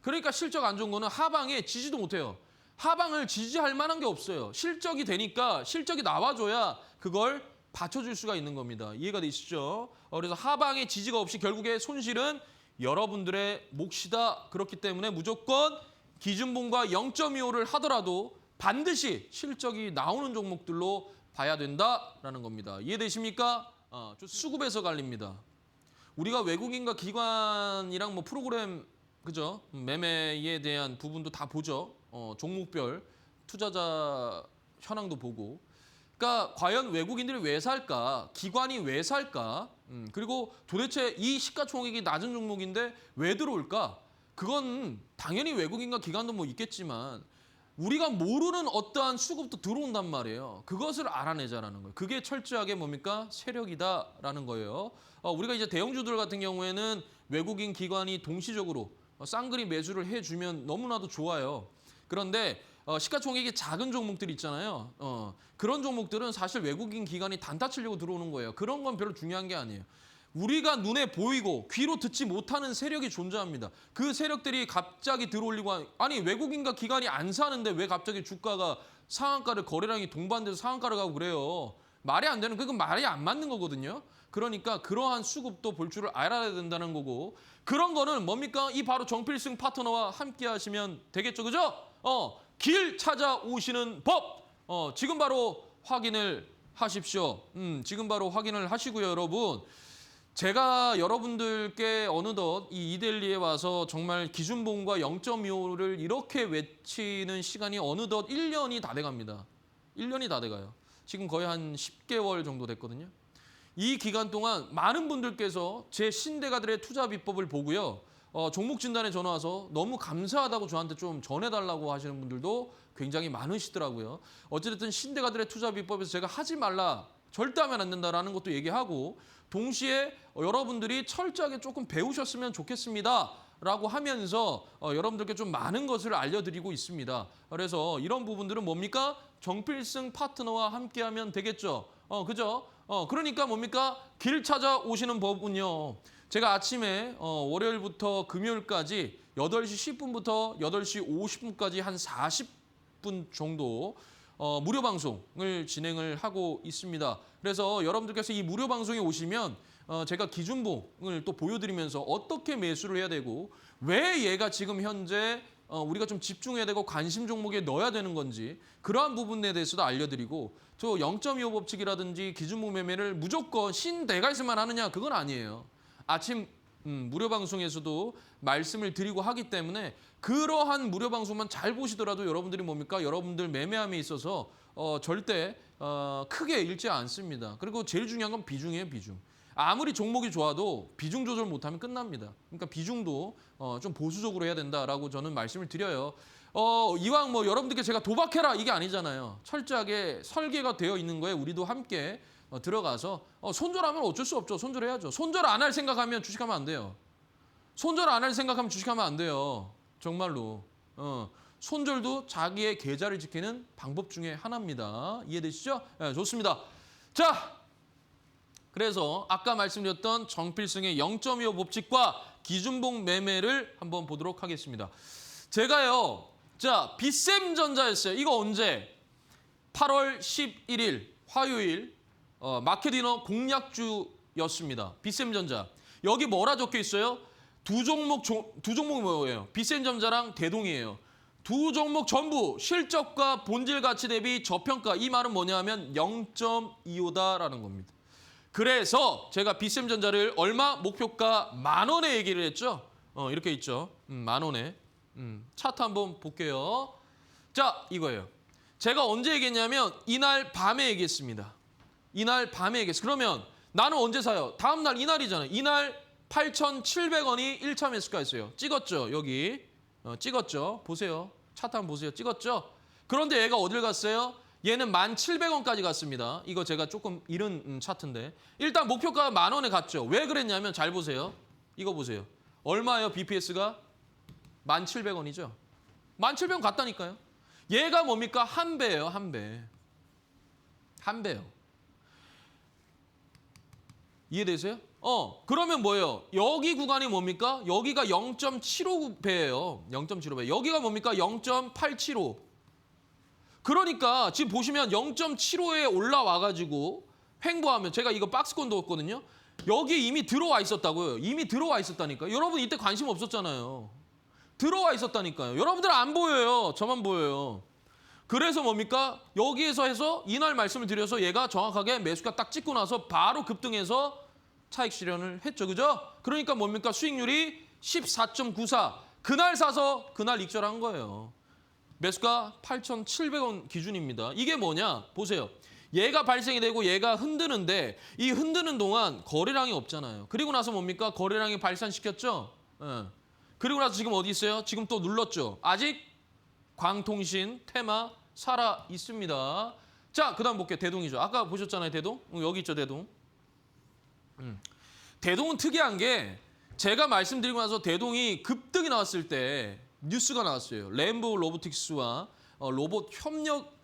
그러니까 실적 안 좋은 거는 하방에 지지도 못해요. 하방을 지지할 만한 게 없어요. 실적이 되니까 실적이 나와줘야 그걸 받쳐줄 수가 있는 겁니다. 이해가 되시죠? 그래서 하방에 지지가 없이 결국에 손실은 여러분들의 몫이다. 그렇기 때문에 무조건 기준봉과 0.25를 하더라도 반드시 실적이 나오는 종목들로 봐야 된다라는 겁니다. 이해되십니까? 수급에서 갈립니다. 우리가 외국인과 기관이랑 뭐 프로그램 그죠? 매매에 대한 부분도 다 보죠. 종목별 투자자 현황도 보고. 그러니까 과연 외국인들이 왜 살까? 기관이 왜 살까? 그리고 도대체 이 시가총액이 낮은 종목인데 왜 들어올까? 그건 당연히 외국인과 기관도 뭐 있겠지만 우리가 모르는 어떠한 수급도 들어온단 말이에요. 그것을 알아내자라는 거예요. 그게 철저하게 뭡니까? 세력이다라는 거예요. 우리가 이제 대형주들 같은 경우에는 외국인 기관이 동시적으로 쌍그리 매수를 해주면 너무나도 좋아요. 그런데 시가총액이 작은 종목들 있잖아요. 그런 종목들은 사실 외국인 기관이 단타 치려고 들어오는 거예요. 그런 건 별로 중요한 게 아니에요. 우리가 눈에 보이고 귀로 듣지 못하는 세력이 존재합니다. 그 세력들이 갑자기 들어올리고 아니 외국인과 기관이 안 사는데 왜 갑자기 주가가 상한가를 거래량이 동반돼서 상한가를 가고 그래요. 말이 안 되는 그건 말이 안 맞는 거거든요. 그러니까 그러한 수급도 볼 줄을 알아야 된다는 거고 그런 거는 뭡니까? 이 바로 정필승 파트너와 함께 하시면 되겠죠. 그죠? 길 찾아오시는 법 지금 바로 확인을 하십시오. 지금 바로 확인을 하시고요, 여러분. 제가 여러분들께 어느덧 이 이데일리에 와서 정말 기준봉과 0.25를 이렇게 외치는 시간이 어느덧 1년이 다 돼갑니다. 1년이 다 돼가요. 지금 거의 한 10개월 정도 됐거든요. 이 기간 동안 많은 분들께서 제 신대가들의 투자 비법을 보고요. 종목 진단에 전화 와서 너무 감사하다고 저한테 좀 전해달라고 하시는 분들도 굉장히 많으시더라고요. 어찌됐든 신대가들의 투자 비법에서 제가 하지 말라, 절대 하면 안 된다라는 것도 얘기하고 동시에 여러분들이 철저하게 조금 배우셨으면 좋겠습니다. 라고 하면서 여러분들께 좀 많은 것을 알려드리고 있습니다. 그래서 이런 부분들은 뭡니까? 정필승 파트너와 함께하면 되겠죠. 그죠? 그러니까 뭡니까? 길 찾아오시는 법은요. 제가 아침에 월요일부터 금요일까지 8시 10분부터 8시 50분까지 한 40분 정도 무료 방송을 진행을 하고 있습니다. 그래서 여러분들께서 이 무료 방송에 오시면 제가 기준봉을 또 보여드리면서 어떻게 매수를 해야 되고 왜 얘가 지금 현재 우리가 좀 집중해야 되고 관심 종목에 넣어야 되는 건지 그러한 부분에 대해서도 알려드리고 저 0.25 법칙이라든지 기준봉 매매를 무조건 신대가 있으면 하느냐 그건 아니에요. 아침 무료 방송에서도 말씀을 드리고 하기 때문에 그러한 무료 방송만 잘 보시더라도 여러분들이 뭡니까? 여러분들 매매함에 있어서 절대 크게 잃지 않습니다. 그리고 제일 중요한 건 비중이에요, 비중. 아무리 종목이 좋아도 비중 조절 못하면 끝납니다. 그러니까 비중도 좀 보수적으로 해야 된다라고 저는 말씀을 드려요. 이왕 뭐 여러분들께 제가 도박해라 이게 아니잖아요. 철저하게 설계가 되어 있는 거에 우리도 함께 들어가서 손절하면 어쩔 수 없죠. 손절해야죠. 손절 안 할 생각하면 주식하면 안 돼요. 손절 안 할 생각하면 주식하면 안 돼요. 정말로. 손절도 자기의 계좌를 지키는 방법 중에 하나입니다. 이해되시죠? 네, 좋습니다. 자, 그래서 아까 말씀드렸던 정필승의 0.25 법칙과 기준봉 매매를 한번 보도록 하겠습니다. 제가요, 자, 비셈전자였어요. 이거 언제? 8월 11일 화요일 마켓이너 공략주였습니다. 비셈전자. 여기 뭐라 적혀 있어요? 두 종목이 뭐예요? 비셈전자랑 대동이에요. 두 종목 전부 실적과 본질 가치 대비 저평가. 이 말은 뭐냐면 0.25다라는 겁니다. 그래서 제가 비셈전자를 얼마? 목표가 10,000원에 얘기를 했죠. 이렇게 있죠. 10,000원에. 차트 한번 볼게요. 자, 이거예요. 제가 언제 얘기했냐면 이날 밤에 얘기했습니다. 이날 밤에 얘기했어요. 그러면 나는 언제 사요? 다음 날 이날이잖아요. 이날 8,700원이 1차 매수가였어요. 찍었죠, 여기. 찍었죠. 보세요. 차트 한번 보세요. 찍었죠. 그런데 얘가 어딜 갔어요? 얘는 1,700원까지 갔습니다. 이거 제가 조금 이른 차트인데. 일단 목표가 10,000원에 갔죠. 왜 그랬냐면 잘 보세요. 이거 보세요. 얼마예요, BPS가? 1,700원이죠. 1,700원 갔다니까요. 얘가 뭡니까? 한 배예요, 한 배. 한 배요. 이해되세요? 그러면 뭐예요? 여기 구간이 뭡니까? 여기가 0.75배예요. 0.75배. 여기가 뭡니까? 0.875. 그러니까 지금 보시면 0.75에 올라와가지고 횡보하면 제가 이거 박스권 넣었거든요. 여기 이미 들어와 있었다고요. 이미 들어와 있었다니까요. 여러분 이때 관심 없었잖아요. 들어와 있었다니까요. 여러분들 안 보여요. 저만 보여요. 그래서 뭡니까? 여기에서 해서 이날 말씀을 드려서 얘가 정확하게 매수가 딱 찍고 나서 바로 급등해서 차익 실현을 했죠. 그죠? 그러니까 뭡니까? 수익률이 14.94. 그날 사서 그날 익절한 거예요. 매수가 8,700원 기준입니다. 이게 뭐냐? 보세요. 얘가 발생이 되고 얘가 흔드는데 이 흔드는 동안 거래량이 없잖아요. 그리고 나서 뭡니까? 거래량이 발산시켰죠? 예. 그리고 나서 지금 어디 있어요? 지금 또 눌렀죠? 아직 광통신, 테마 살아 있습니다. 자, 그다음 볼게요. 대동이죠. 아까 보셨잖아요, 대동. 여기 있죠, 대동. 대동은 특이한 게 제가 말씀드리고 나서 대동이 급등이 나왔을 때 뉴스가 나왔어요. 램보 로보틱스와 로봇 협력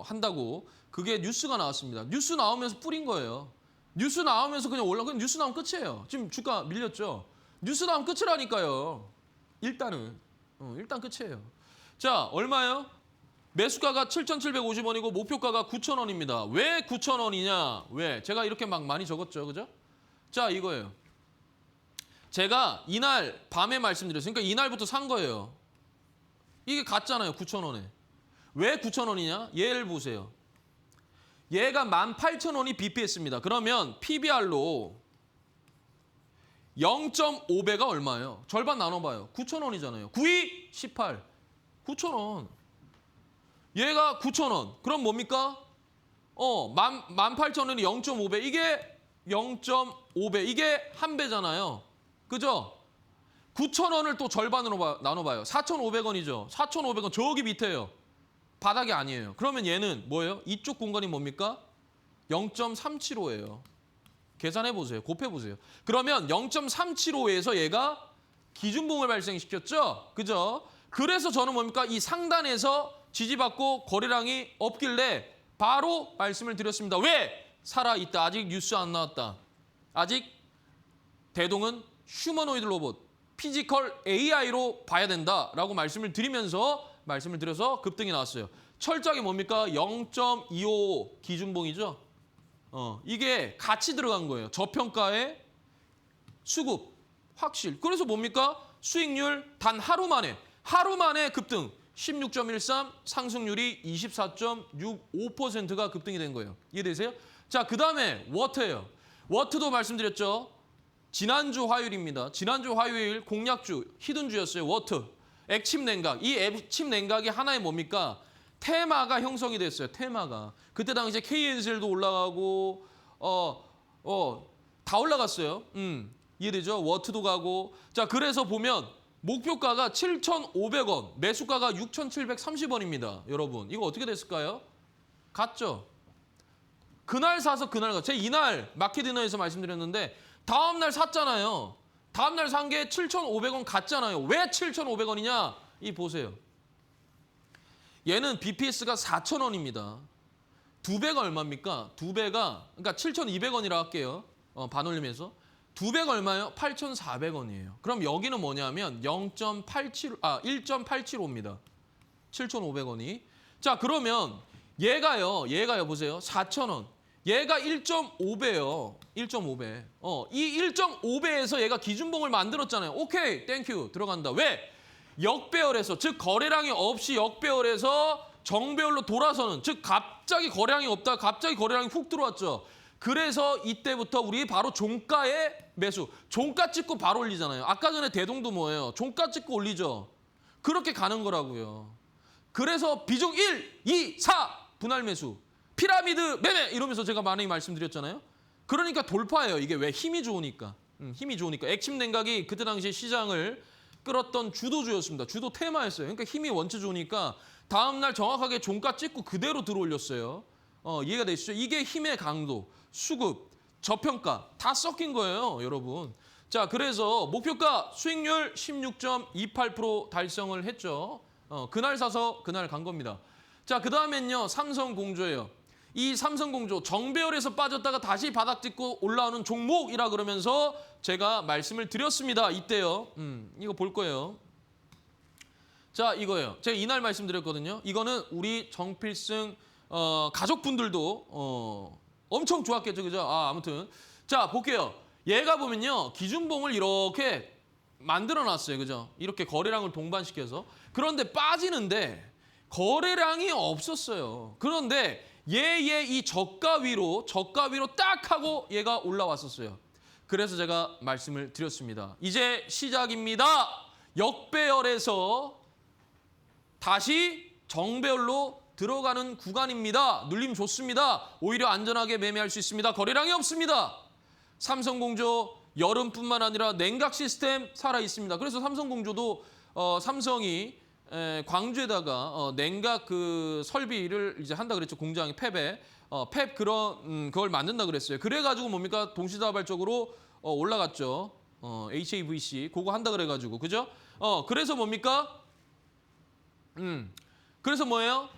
한다고 그게 뉴스가 나왔습니다. 뉴스 나오면서 뿌린 거예요. 뉴스 나오면서 그냥 그냥 뉴스 나오면 끝이에요. 지금 주가 밀렸죠. 뉴스 나오면 끝이라니까요. 일단은 일단 끝이에요. 자, 얼마예요? 매수가가 7,750원이고 목표가가 9,000원입니다. 왜 9,000원이냐? 왜? 제가 이렇게 막 많이 적었죠. 그죠? 자, 이거예요. 제가 이날 밤에 말씀드렸어요. 그러니까 이날부터 산 거예요. 이게 같잖아요. 9,000원에. 왜 9,000원이냐? 얘를 보세요. 얘가 18,000원이 BPS입니다. 그러면 PBR로 0.5배가 얼마예요? 절반 나눠봐요. 9,000원이잖아요. 9이 18. 9,000원. 얘가 9,000원. 그럼 뭡니까? 18,000원이 0.5배. 이게 0.5배. 이게 한 배잖아요. 그죠? 9,000원을 또 절반으로 나눠봐요. 4,500원이죠. 4,500원 저기 밑에요. 바닥이 아니에요. 그러면 얘는 뭐예요? 이쪽 공간이 뭡니까? 0.375예요. 계산해보세요. 곱해보세요. 그러면 0.375에서 얘가 기준봉을 발생시켰죠? 그죠? 그래서 저는 뭡니까? 이 상단에서 지지받고 거래량이 없길래 바로 말씀을 드렸습니다. 왜? 살아있다. 아직 뉴스 안 나왔다. 아직 대동은 휴머노이드 로봇, 피지컬 AI로 봐야 된다라고 말씀을 드려서 급등이 나왔어요. 철저하게 뭡니까? 0.25 기준봉이죠. 이게 같이 들어간 거예요. 저평가에 수급, 확실. 그래서 뭡니까? 수익률 단 하루 만에 급등 16.13, 상승률이 24.65%가 급등이 된 거예요. 이해되세요? 자, 그 다음에 워터예요. 워터도 말씀드렸죠. 지난주 화요일입니다. 지난주 화요일 공략주, 히든주였어요. 워터, 액침 냉각. 이 액침 냉각이 하나의 뭡니까? 테마가 형성이 됐어요. 테마가. 그때 당시에 KNCL도 올라가고 다 올라갔어요. 이해되죠? 워트도 가고. 자, 그래서 보면 목표가가 7,500원, 매수가가 6,730원입니다. 여러분, 이거 어떻게 됐을까요? 갔죠? 그날 사서 그날 가. 제가 이날 마켓디너에서 말씀드렸는데 다음 날 샀잖아요. 다음 날 산 게 7,500원 갔잖아요. 왜 7,500원이냐? 이 보세요. 얘는 BPS가 4,000원입니다. 2배가 얼마입니까? 2배가 그러니까 7,200원이라 할게요. 반올림해서. 2배가 얼마예요? 8,400원이에요. 그럼 여기는 뭐냐면 1.875입니다. 7,500원이. 자, 그러면 얘가요 보세요. 4,000원. 얘가 1.5배예요. 1.5배. 이 1.5배에서 얘가 기준봉을 만들었잖아요. 오케이, 땡큐. 들어간다. 왜? 역배열에서, 즉 거래량이 없이 역배열에서 정배열로 돌아서는, 즉 갑자기 거래량이 없다가 갑자기 거래량이 훅 들어왔죠. 그래서 이때부터 우리 바로 종가에 매수. 종가 찍고 바로 올리잖아요. 아까 전에 대동도 뭐예요? 종가 찍고 올리죠. 그렇게 가는 거라고요. 그래서 비중 1, 2, 4 분할 매수. 피라미드 매매 이러면서 제가 많이 말씀드렸잖아요. 그러니까 돌파예요. 이게 왜? 힘이 좋으니까. 힘이 좋으니까. 액침 냉각이 그때 당시에 시장을 끌었던 주도주였습니다. 주도 테마였어요. 그러니까 힘이 원체 좋으니까 다음 날 정확하게 종가 찍고 그대로 들어올렸어요. 이해가 되시죠? 이게 힘의 강도, 수급, 저평가 다 섞인 거예요, 여러분. 자, 그래서 목표가 수익률 16.28% 달성을 했죠. 그날 사서 그날 간 겁니다. 자, 그 다음엔요, 삼성공조예요. 이 삼성공조 정배열에서 빠졌다가 다시 바닥 찍고 올라오는 종목이라 그러면서 제가 말씀을 드렸습니다. 이때요. 이거 볼 거예요. 자, 이거예요. 제가 이날 말씀드렸거든요. 이거는 우리 정필승 가족분들도 엄청 좋았겠죠. 그죠? 아무튼. 자, 볼게요. 얘가 보면요. 기준봉을 이렇게 만들어놨어요. 그죠? 이렇게 거래량을 동반시켜서. 그런데 빠지는데 거래량이 없었어요. 그런데 얘의 이 저가 위로 딱 하고 얘가 올라왔었어요. 그래서 제가 말씀을 드렸습니다. 이제 시작입니다. 역배열에서 다시 정배열로 들어가는 구간입니다. 눌림 좋습니다. 오히려 안전하게 매매할 수 있습니다. 거래량이 없습니다. 삼성공조 여름뿐만 아니라 냉각 시스템 살아 있습니다. 그래서 삼성공조도 삼성이 광주에다가 냉각 그 설비를 이제 한다 그랬죠. 공장에 펩에 펩 그런 그걸 만든다 그랬어요. 그래가지고 뭡니까 동시다발적으로 올라갔죠. HAVC 그거 한다 그래가지고 그죠? 그래서 뭡니까? 그래서 뭐예요?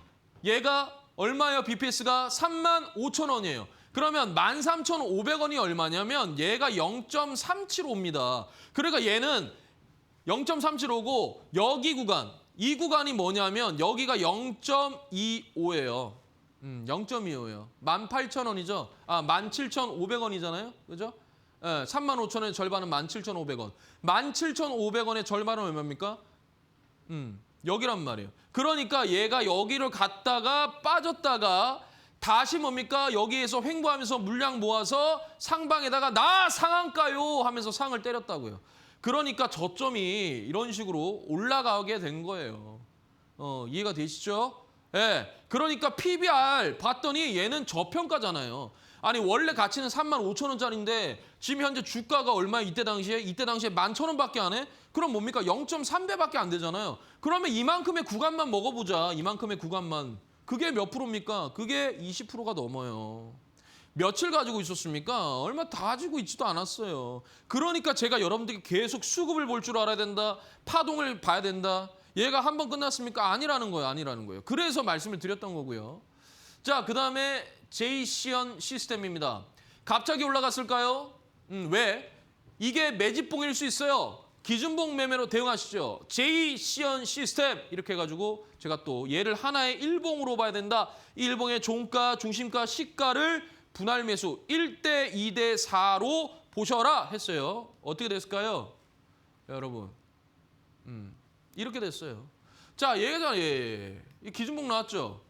얘가 얼마예요? BPS가 35,000원이에요. 그러면 13,500원이 얼마냐면 얘가 0.375입니다. 그러니까 얘는 0.375고 여기 구간, 이 구간이 뭐냐면 여기가 0.25예요. 0.25예요. 18,000원이죠. 17,500원이잖아요. 그죠? 35,000원의 절반은 17,500원. 17,500원의 절반은 얼마입니까? 여기란 말이에요. 그러니까 얘가 여기를 갔다가 빠졌다가 다시 뭡니까? 여기에서 횡보하면서 물량 모아서 상방에다가 나 상한가요 하면서 상을 때렸다고요. 그러니까 저점이 이런 식으로 올라가게 된 거예요. 이해가 되시죠? 예. 그러니까 PBR 봤더니 얘는 저평가잖아요. 아니 원래 가치는 35,000원짜리인데 지금 현재 주가가 얼마예요? 이때 당시에 11,000원밖에 안 해? 그럼 뭡니까? 0.3배밖에 안 되잖아요. 그러면 이만큼의 구간만 먹어보자. 이만큼의 구간만. 그게 몇 프로입니까? 그게 20%가 넘어요. 며칠 가지고 있었습니까? 얼마 다 가지고 있지도 않았어요. 그러니까 제가 여러분들께 계속 수급을 볼 줄 알아야 된다. 파동을 봐야 된다. 얘가 한 번 끝났습니까? 아니라는 거예요. 아니라는 거예요. 그래서 말씀을 드렸던 거고요. 자, 그다음에 제이시언 시스템입니다. 갑자기 올라갔을까요? 왜? 이게 매집봉일 수 있어요. 기준봉 매매로 대응하시죠. 제이시언 시스템 이렇게 해가지고 제가 또 얘를 하나의 일봉으로 봐야 된다. 이 일봉의 종가, 중심가, 시가를 분할 매수 1대 2대 4로 보셔라 했어요. 어떻게 됐을까요? 여러분. 이렇게 됐어요. 자, 얘가 이 기준봉 나왔죠.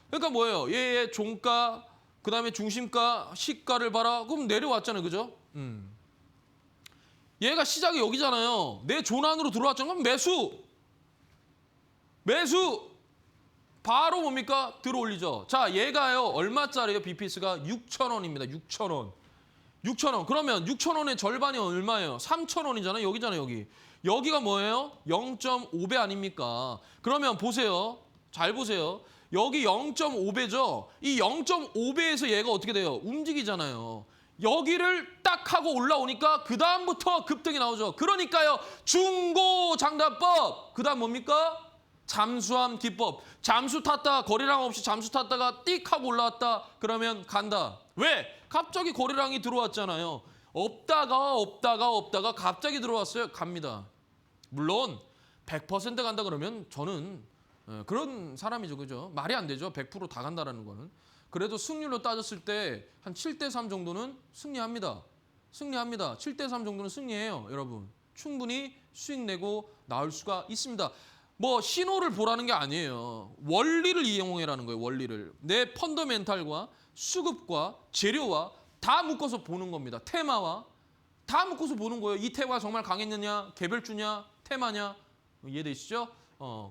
그러니까 뭐예요? 얘의 종가, 그다음에 중심가, 시가를 봐라. 그럼 내려왔잖아요. 그죠? 얘가 시작이 여기잖아요. 내 존안으로 들어왔잖아요. 그럼 매수. 매수. 바로 뭡니까? 들어올리죠. 자, 얘가요. 얼마짜리예요? BPS가 6,000원입니다. 6,000원. 6,000원. 그러면 6,000원의 절반이 얼마예요? 3,000원이잖아요. 여기잖아요. 여기. 여기가 뭐예요? 0.5배 아닙니까? 그러면 보세요. 잘 보세요. 여기 0.5배죠. 이 0.5배에서 얘가 어떻게 돼요? 움직이잖아요. 여기를 딱 하고 올라오니까 그 다음부터 급등이 나오죠. 그러니까요. 중고장단법. 그 다음 뭡니까? 잠수함 기법. 잠수 탔다 거래량 없이 잠수 탔다가 띡 하고 올라왔다. 그러면 간다. 왜? 갑자기 거래량이 들어왔잖아요. 없다가 갑자기 들어왔어요. 갑니다. 물론 100% 간다 그러면 저는 그런 사람이죠. 그죠? 말이 안 되죠. 100% 다 간다라는 거는. 그래도 승률로 따졌을 때 한 7대 3 정도는 승리합니다. 7대 3 정도는 승리해요. 여러분. 충분히 수익 내고 나올 수가 있습니다. 뭐 신호를 보라는 게 아니에요. 원리를 이용해라는 거예요. 원리를. 내 펀더멘탈과 수급과 재료와 다 묶어서 보는 겁니다. 테마와 다 묶어서 보는 거예요. 이 테마가 정말 강했느냐, 개별주냐, 테마냐. 이해되시죠?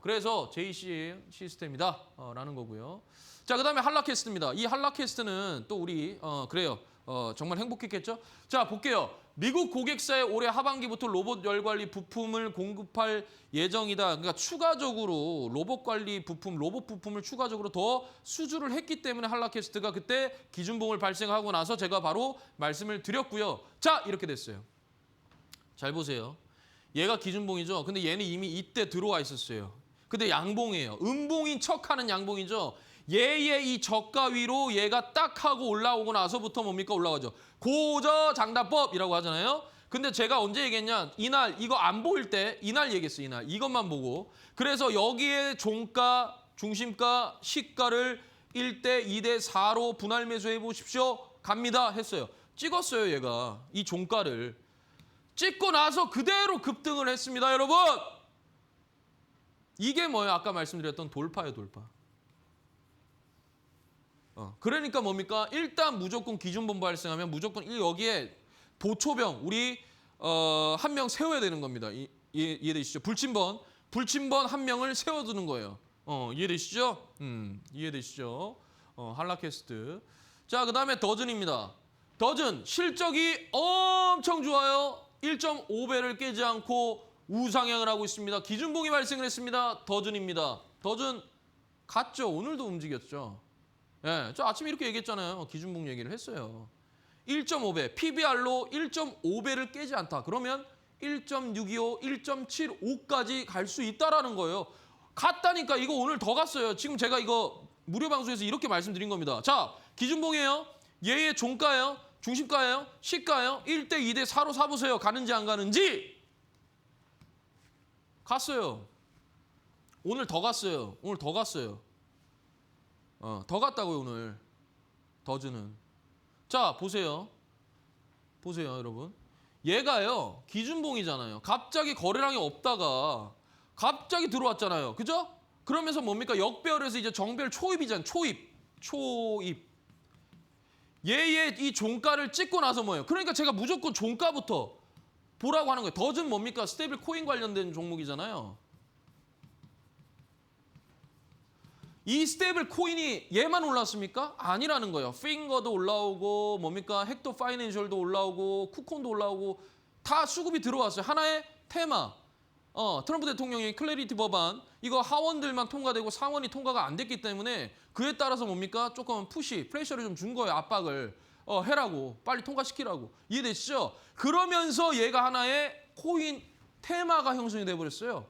그래서 JC 시스템이다 라는 거고요. 자, 그다음에 한라캐스트입니다. 이 한라캐스트는 또 우리 그래요. 정말 행복했겠죠? 자, 볼게요. 미국 고객사에 올해 하반기부터 로봇 열 관리 부품을 공급할 예정이다. 그러니까 추가적으로 로봇 관리 부품, 로봇 부품을 추가적으로 더 수주를 했기 때문에 한라캐스트가 그때 기준봉을 발생하고 나서 제가 바로 말씀을 드렸고요. 자, 이렇게 됐어요. 잘 보세요. 얘가 기준봉이죠. 근데 얘는 이미 이때 들어와 있었어요. 근데 양봉이에요. 음봉인 척하는 양봉이죠. 얘의 이 저가 위로 얘가 딱 하고 올라오고 나서부터 뭡니까? 올라가죠. 고저장단법이라고 하잖아요. 근데 제가 언제 얘기했냐? 이날 이거 안 보일 때 이날 얘기했어요. 이날 이것만 보고. 그래서 여기에 종가, 중심가, 시가를 1대 2대 4로 분할 매수해 보십시오. 갑니다 했어요. 찍었어요. 얘가 이 종가를. 찍고 나서 그대로 급등을 했습니다. 여러분. 이게 뭐예요? 아까 말씀드렸던 돌파예요. 돌파. 그러니까 뭡니까? 일단 무조건 기준봉 발생하면 무조건 여기에 보초병 우리 한 명 세워야 되는 겁니다. 이해되시죠? 불침번 한 명을 세워두는 거예요. 이해되시죠? 이해되시죠? 한라캐스트. 자, 그다음에 더즌입니다. 더즌 실적이 엄청 좋아요. 1.5배를 깨지 않고 우상향을 하고 있습니다. 기준봉이 발생을 했습니다. 더준입니다. 더준 갔죠. 오늘도 움직였죠. 예, 저 아침에 이렇게 얘기했잖아요. 기준봉 얘기를 했어요. 1.5배, PBR로 1.5배를 깨지 않다. 그러면 1.625, 1.75까지 갈 수 있다라는 거예요. 갔다니까. 이거 오늘 더 갔어요. 지금 제가 이거 무료 방송에서 이렇게 말씀드린 겁니다. 자, 기준봉이에요. 얘의 종가예요. 중심가예요. 시가예요. 1대 2대 4로 사보세요. 가는지 안 가는지. 갔어요. 오늘 더 갔어요. 오늘 더 갔어요. 더 갔다고요, 오늘. 더즈는. 자, 보세요. 보세요, 여러분. 얘가요, 기준봉이잖아요. 갑자기 거래량이 없다가 갑자기 들어왔잖아요. 그죠? 그러면서 뭡니까? 역배열에서 이제 정배열 초입이잖아요. 초입. 얘의 이 종가를 찍고 나서 뭐예요? 그러니까 제가 무조건 종가부터 보라고 하는 거예요. 더즈는 뭡니까? 스테이블 코인 관련된 종목이잖아요. 이 스테이블 코인이 얘만 올랐습니까? 아니라는 거예요. 핑거도 올라오고 뭡니까? 헥토 파이낸셜도 올라오고 쿠콘도 올라오고 다 수급이 들어왔어요. 하나의 테마. 트럼프 대통령이 클래리티 법안 이거 하원들만 통과되고 상원이 통과가 안 됐기 때문에 그에 따라서 뭡니까? 조금 프레셔를 좀 준 거예요. 압박을 해라고. 빨리 통과시키라고. 이해되시죠? 그러면서 얘가 하나의 코인 테마가 형성이 돼버렸어요.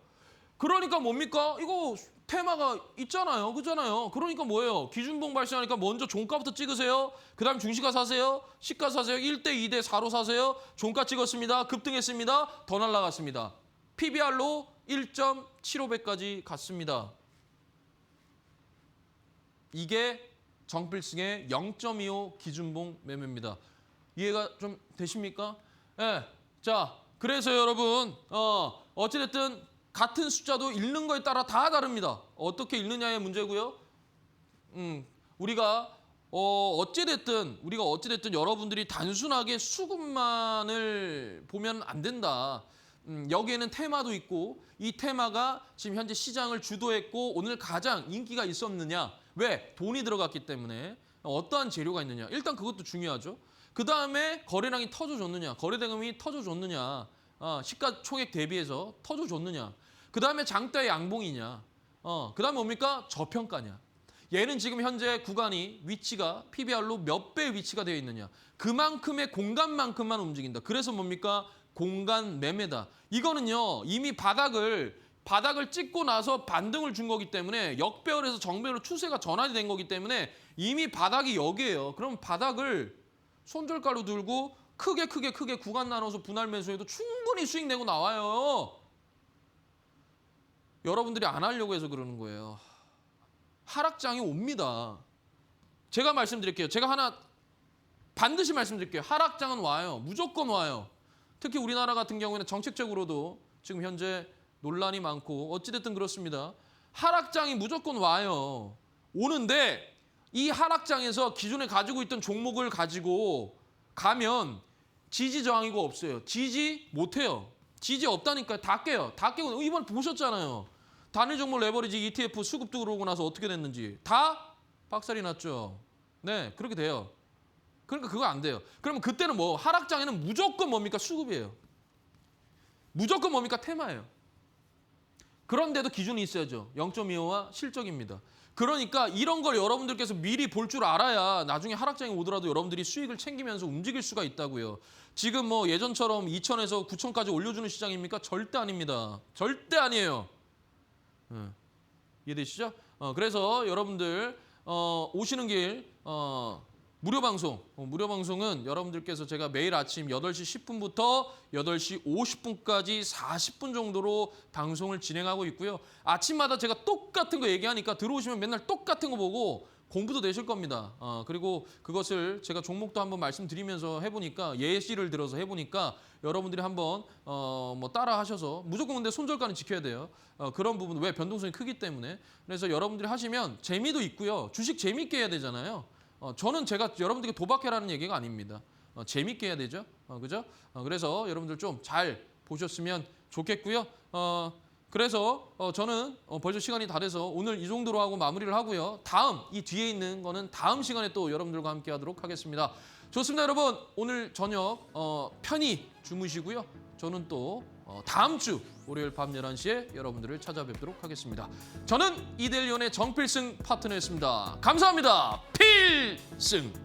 그러니까 뭡니까? 이거 테마가 있잖아요. 그잖아요. 그러니까 뭐예요? 기준봉 발생하니까 먼저 종가부터 찍으세요. 그 다음 중시가 사세요. 시가 사세요. 1대 2대 4로 사세요. 종가 찍었습니다. 급등했습니다. 더 날라갔습니다. PBR로 1.75배까지 갔습니다. 이게 정필승의 0.25 기준봉 매매입니다. 이해가 좀 되십니까? 네. 자, 그래서 여러분 어찌됐든 같은 숫자도 읽는 거에 따라 다 다릅니다. 어떻게 읽느냐의 문제고요. 우리가 어찌됐든 여러분들이 단순하게 수급만을 보면 안 된다. 여기에는 테마도 있고 이 테마가 지금 현재 시장을 주도했고 오늘 가장 인기가 있었느냐. 왜? 돈이 들어갔기 때문에 어떠한 재료가 있느냐. 일단 그것도 중요하죠. 그 다음에 거래량이 터져줬느냐. 거래대금이 터져줬느냐. 시가총액 대비해서 터져줬느냐. 그 다음에 장대의 양봉이냐. 그 다음에 뭡니까? 저평가냐. 얘는 지금 현재 구간이 위치가 PBR로 몇 배의 위치가 되어 있느냐. 그만큼의 공간만큼만 움직인다. 그래서 뭡니까? 공간 매매다. 이거는요. 이미 바닥을 찍고 나서 반등을 준 거기 때문에 역배열에서 정배열로 추세가 전환이 된 거기 때문에 이미 바닥이 여기예요. 그럼 바닥을 손절가로 들고 크게 구간 나눠서 분할 매수해도 충분히 수익 내고 나와요. 여러분들이 안 하려고 해서 그러는 거예요. 하락장이 옵니다. 제가 말씀드릴게요. 제가 하나 반드시 말씀드릴게요. 하락장은 와요. 무조건 와요. 특히 우리나라 같은 경우에는 정책적으로도 지금 현재 논란이 많고 어찌됐든 그렇습니다. 하락장이 무조건 와요. 오는데 이 하락장에서 기존에 가지고 있던 종목을 가지고 가면 지지 저항이고 없어요. 지지 못해요. 지지 없다니까요. 다 깨요. 다 깨고 이번 보셨잖아요. 단일 종목 레버리지 ETF 수급 들어오고 나서 어떻게 됐는지 다 박살이 났죠. 네, 그렇게 돼요. 그러니까 그거 안 돼요. 그러면 그때는 뭐 하락장에는 무조건 뭡니까? 수급이에요. 무조건 뭡니까? 테마예요. 그런데도 기준이 있어야죠. 0.25와 실적입니다. 그러니까 이런 걸 여러분들께서 미리 볼 줄 알아야 나중에 하락장이 오더라도 여러분들이 수익을 챙기면서 움직일 수가 있다고요. 지금 뭐 예전처럼 2천에서 9천까지 올려주는 시장입니까? 절대 아닙니다. 절대 아니에요. 이해되시죠? 그래서 여러분들 오시는 길 무료 방송은 여러분들께서 제가 매일 아침 8시 10분부터 8시 50분까지 40분 정도로 방송을 진행하고 있고요. 아침마다 제가 똑같은 거 얘기하니까 들어오시면 맨날 똑같은 거 보고 공부도 되실 겁니다. 그리고 그것을 제가 종목도 한번 말씀드리면서 해보니까 예시를 들어서 해보니까 여러분들이 한번 뭐 따라 하셔서 무조건 근데 손절가는 지켜야 돼요. 그런 부분 왜 변동성이 크기 때문에 그래서 여러분들이 하시면 재미도 있고요. 주식 재밌게 해야 되잖아요. 저는 제가 여러분들에게 도박해라는 얘기가 아닙니다. 재밌게 해야 되죠. 그죠? 그래서 여러분들 좀 잘 보셨으면 좋겠고요. 그래서 저는 벌써 시간이 다 돼서 오늘 이 정도로 하고 마무리를 하고요. 다음 이 뒤에 있는 거는 다음 시간에 또 여러분들과 함께 하도록 하겠습니다. 좋습니다, 여러분. 오늘 저녁 편히 주무시고요. 저는 또 다음 주 월요일 밤 11시에 여러분들을 찾아뵙도록 하겠습니다. 저는 이델리온의 정필승 파트너였습니다. 감사합니다. 필승!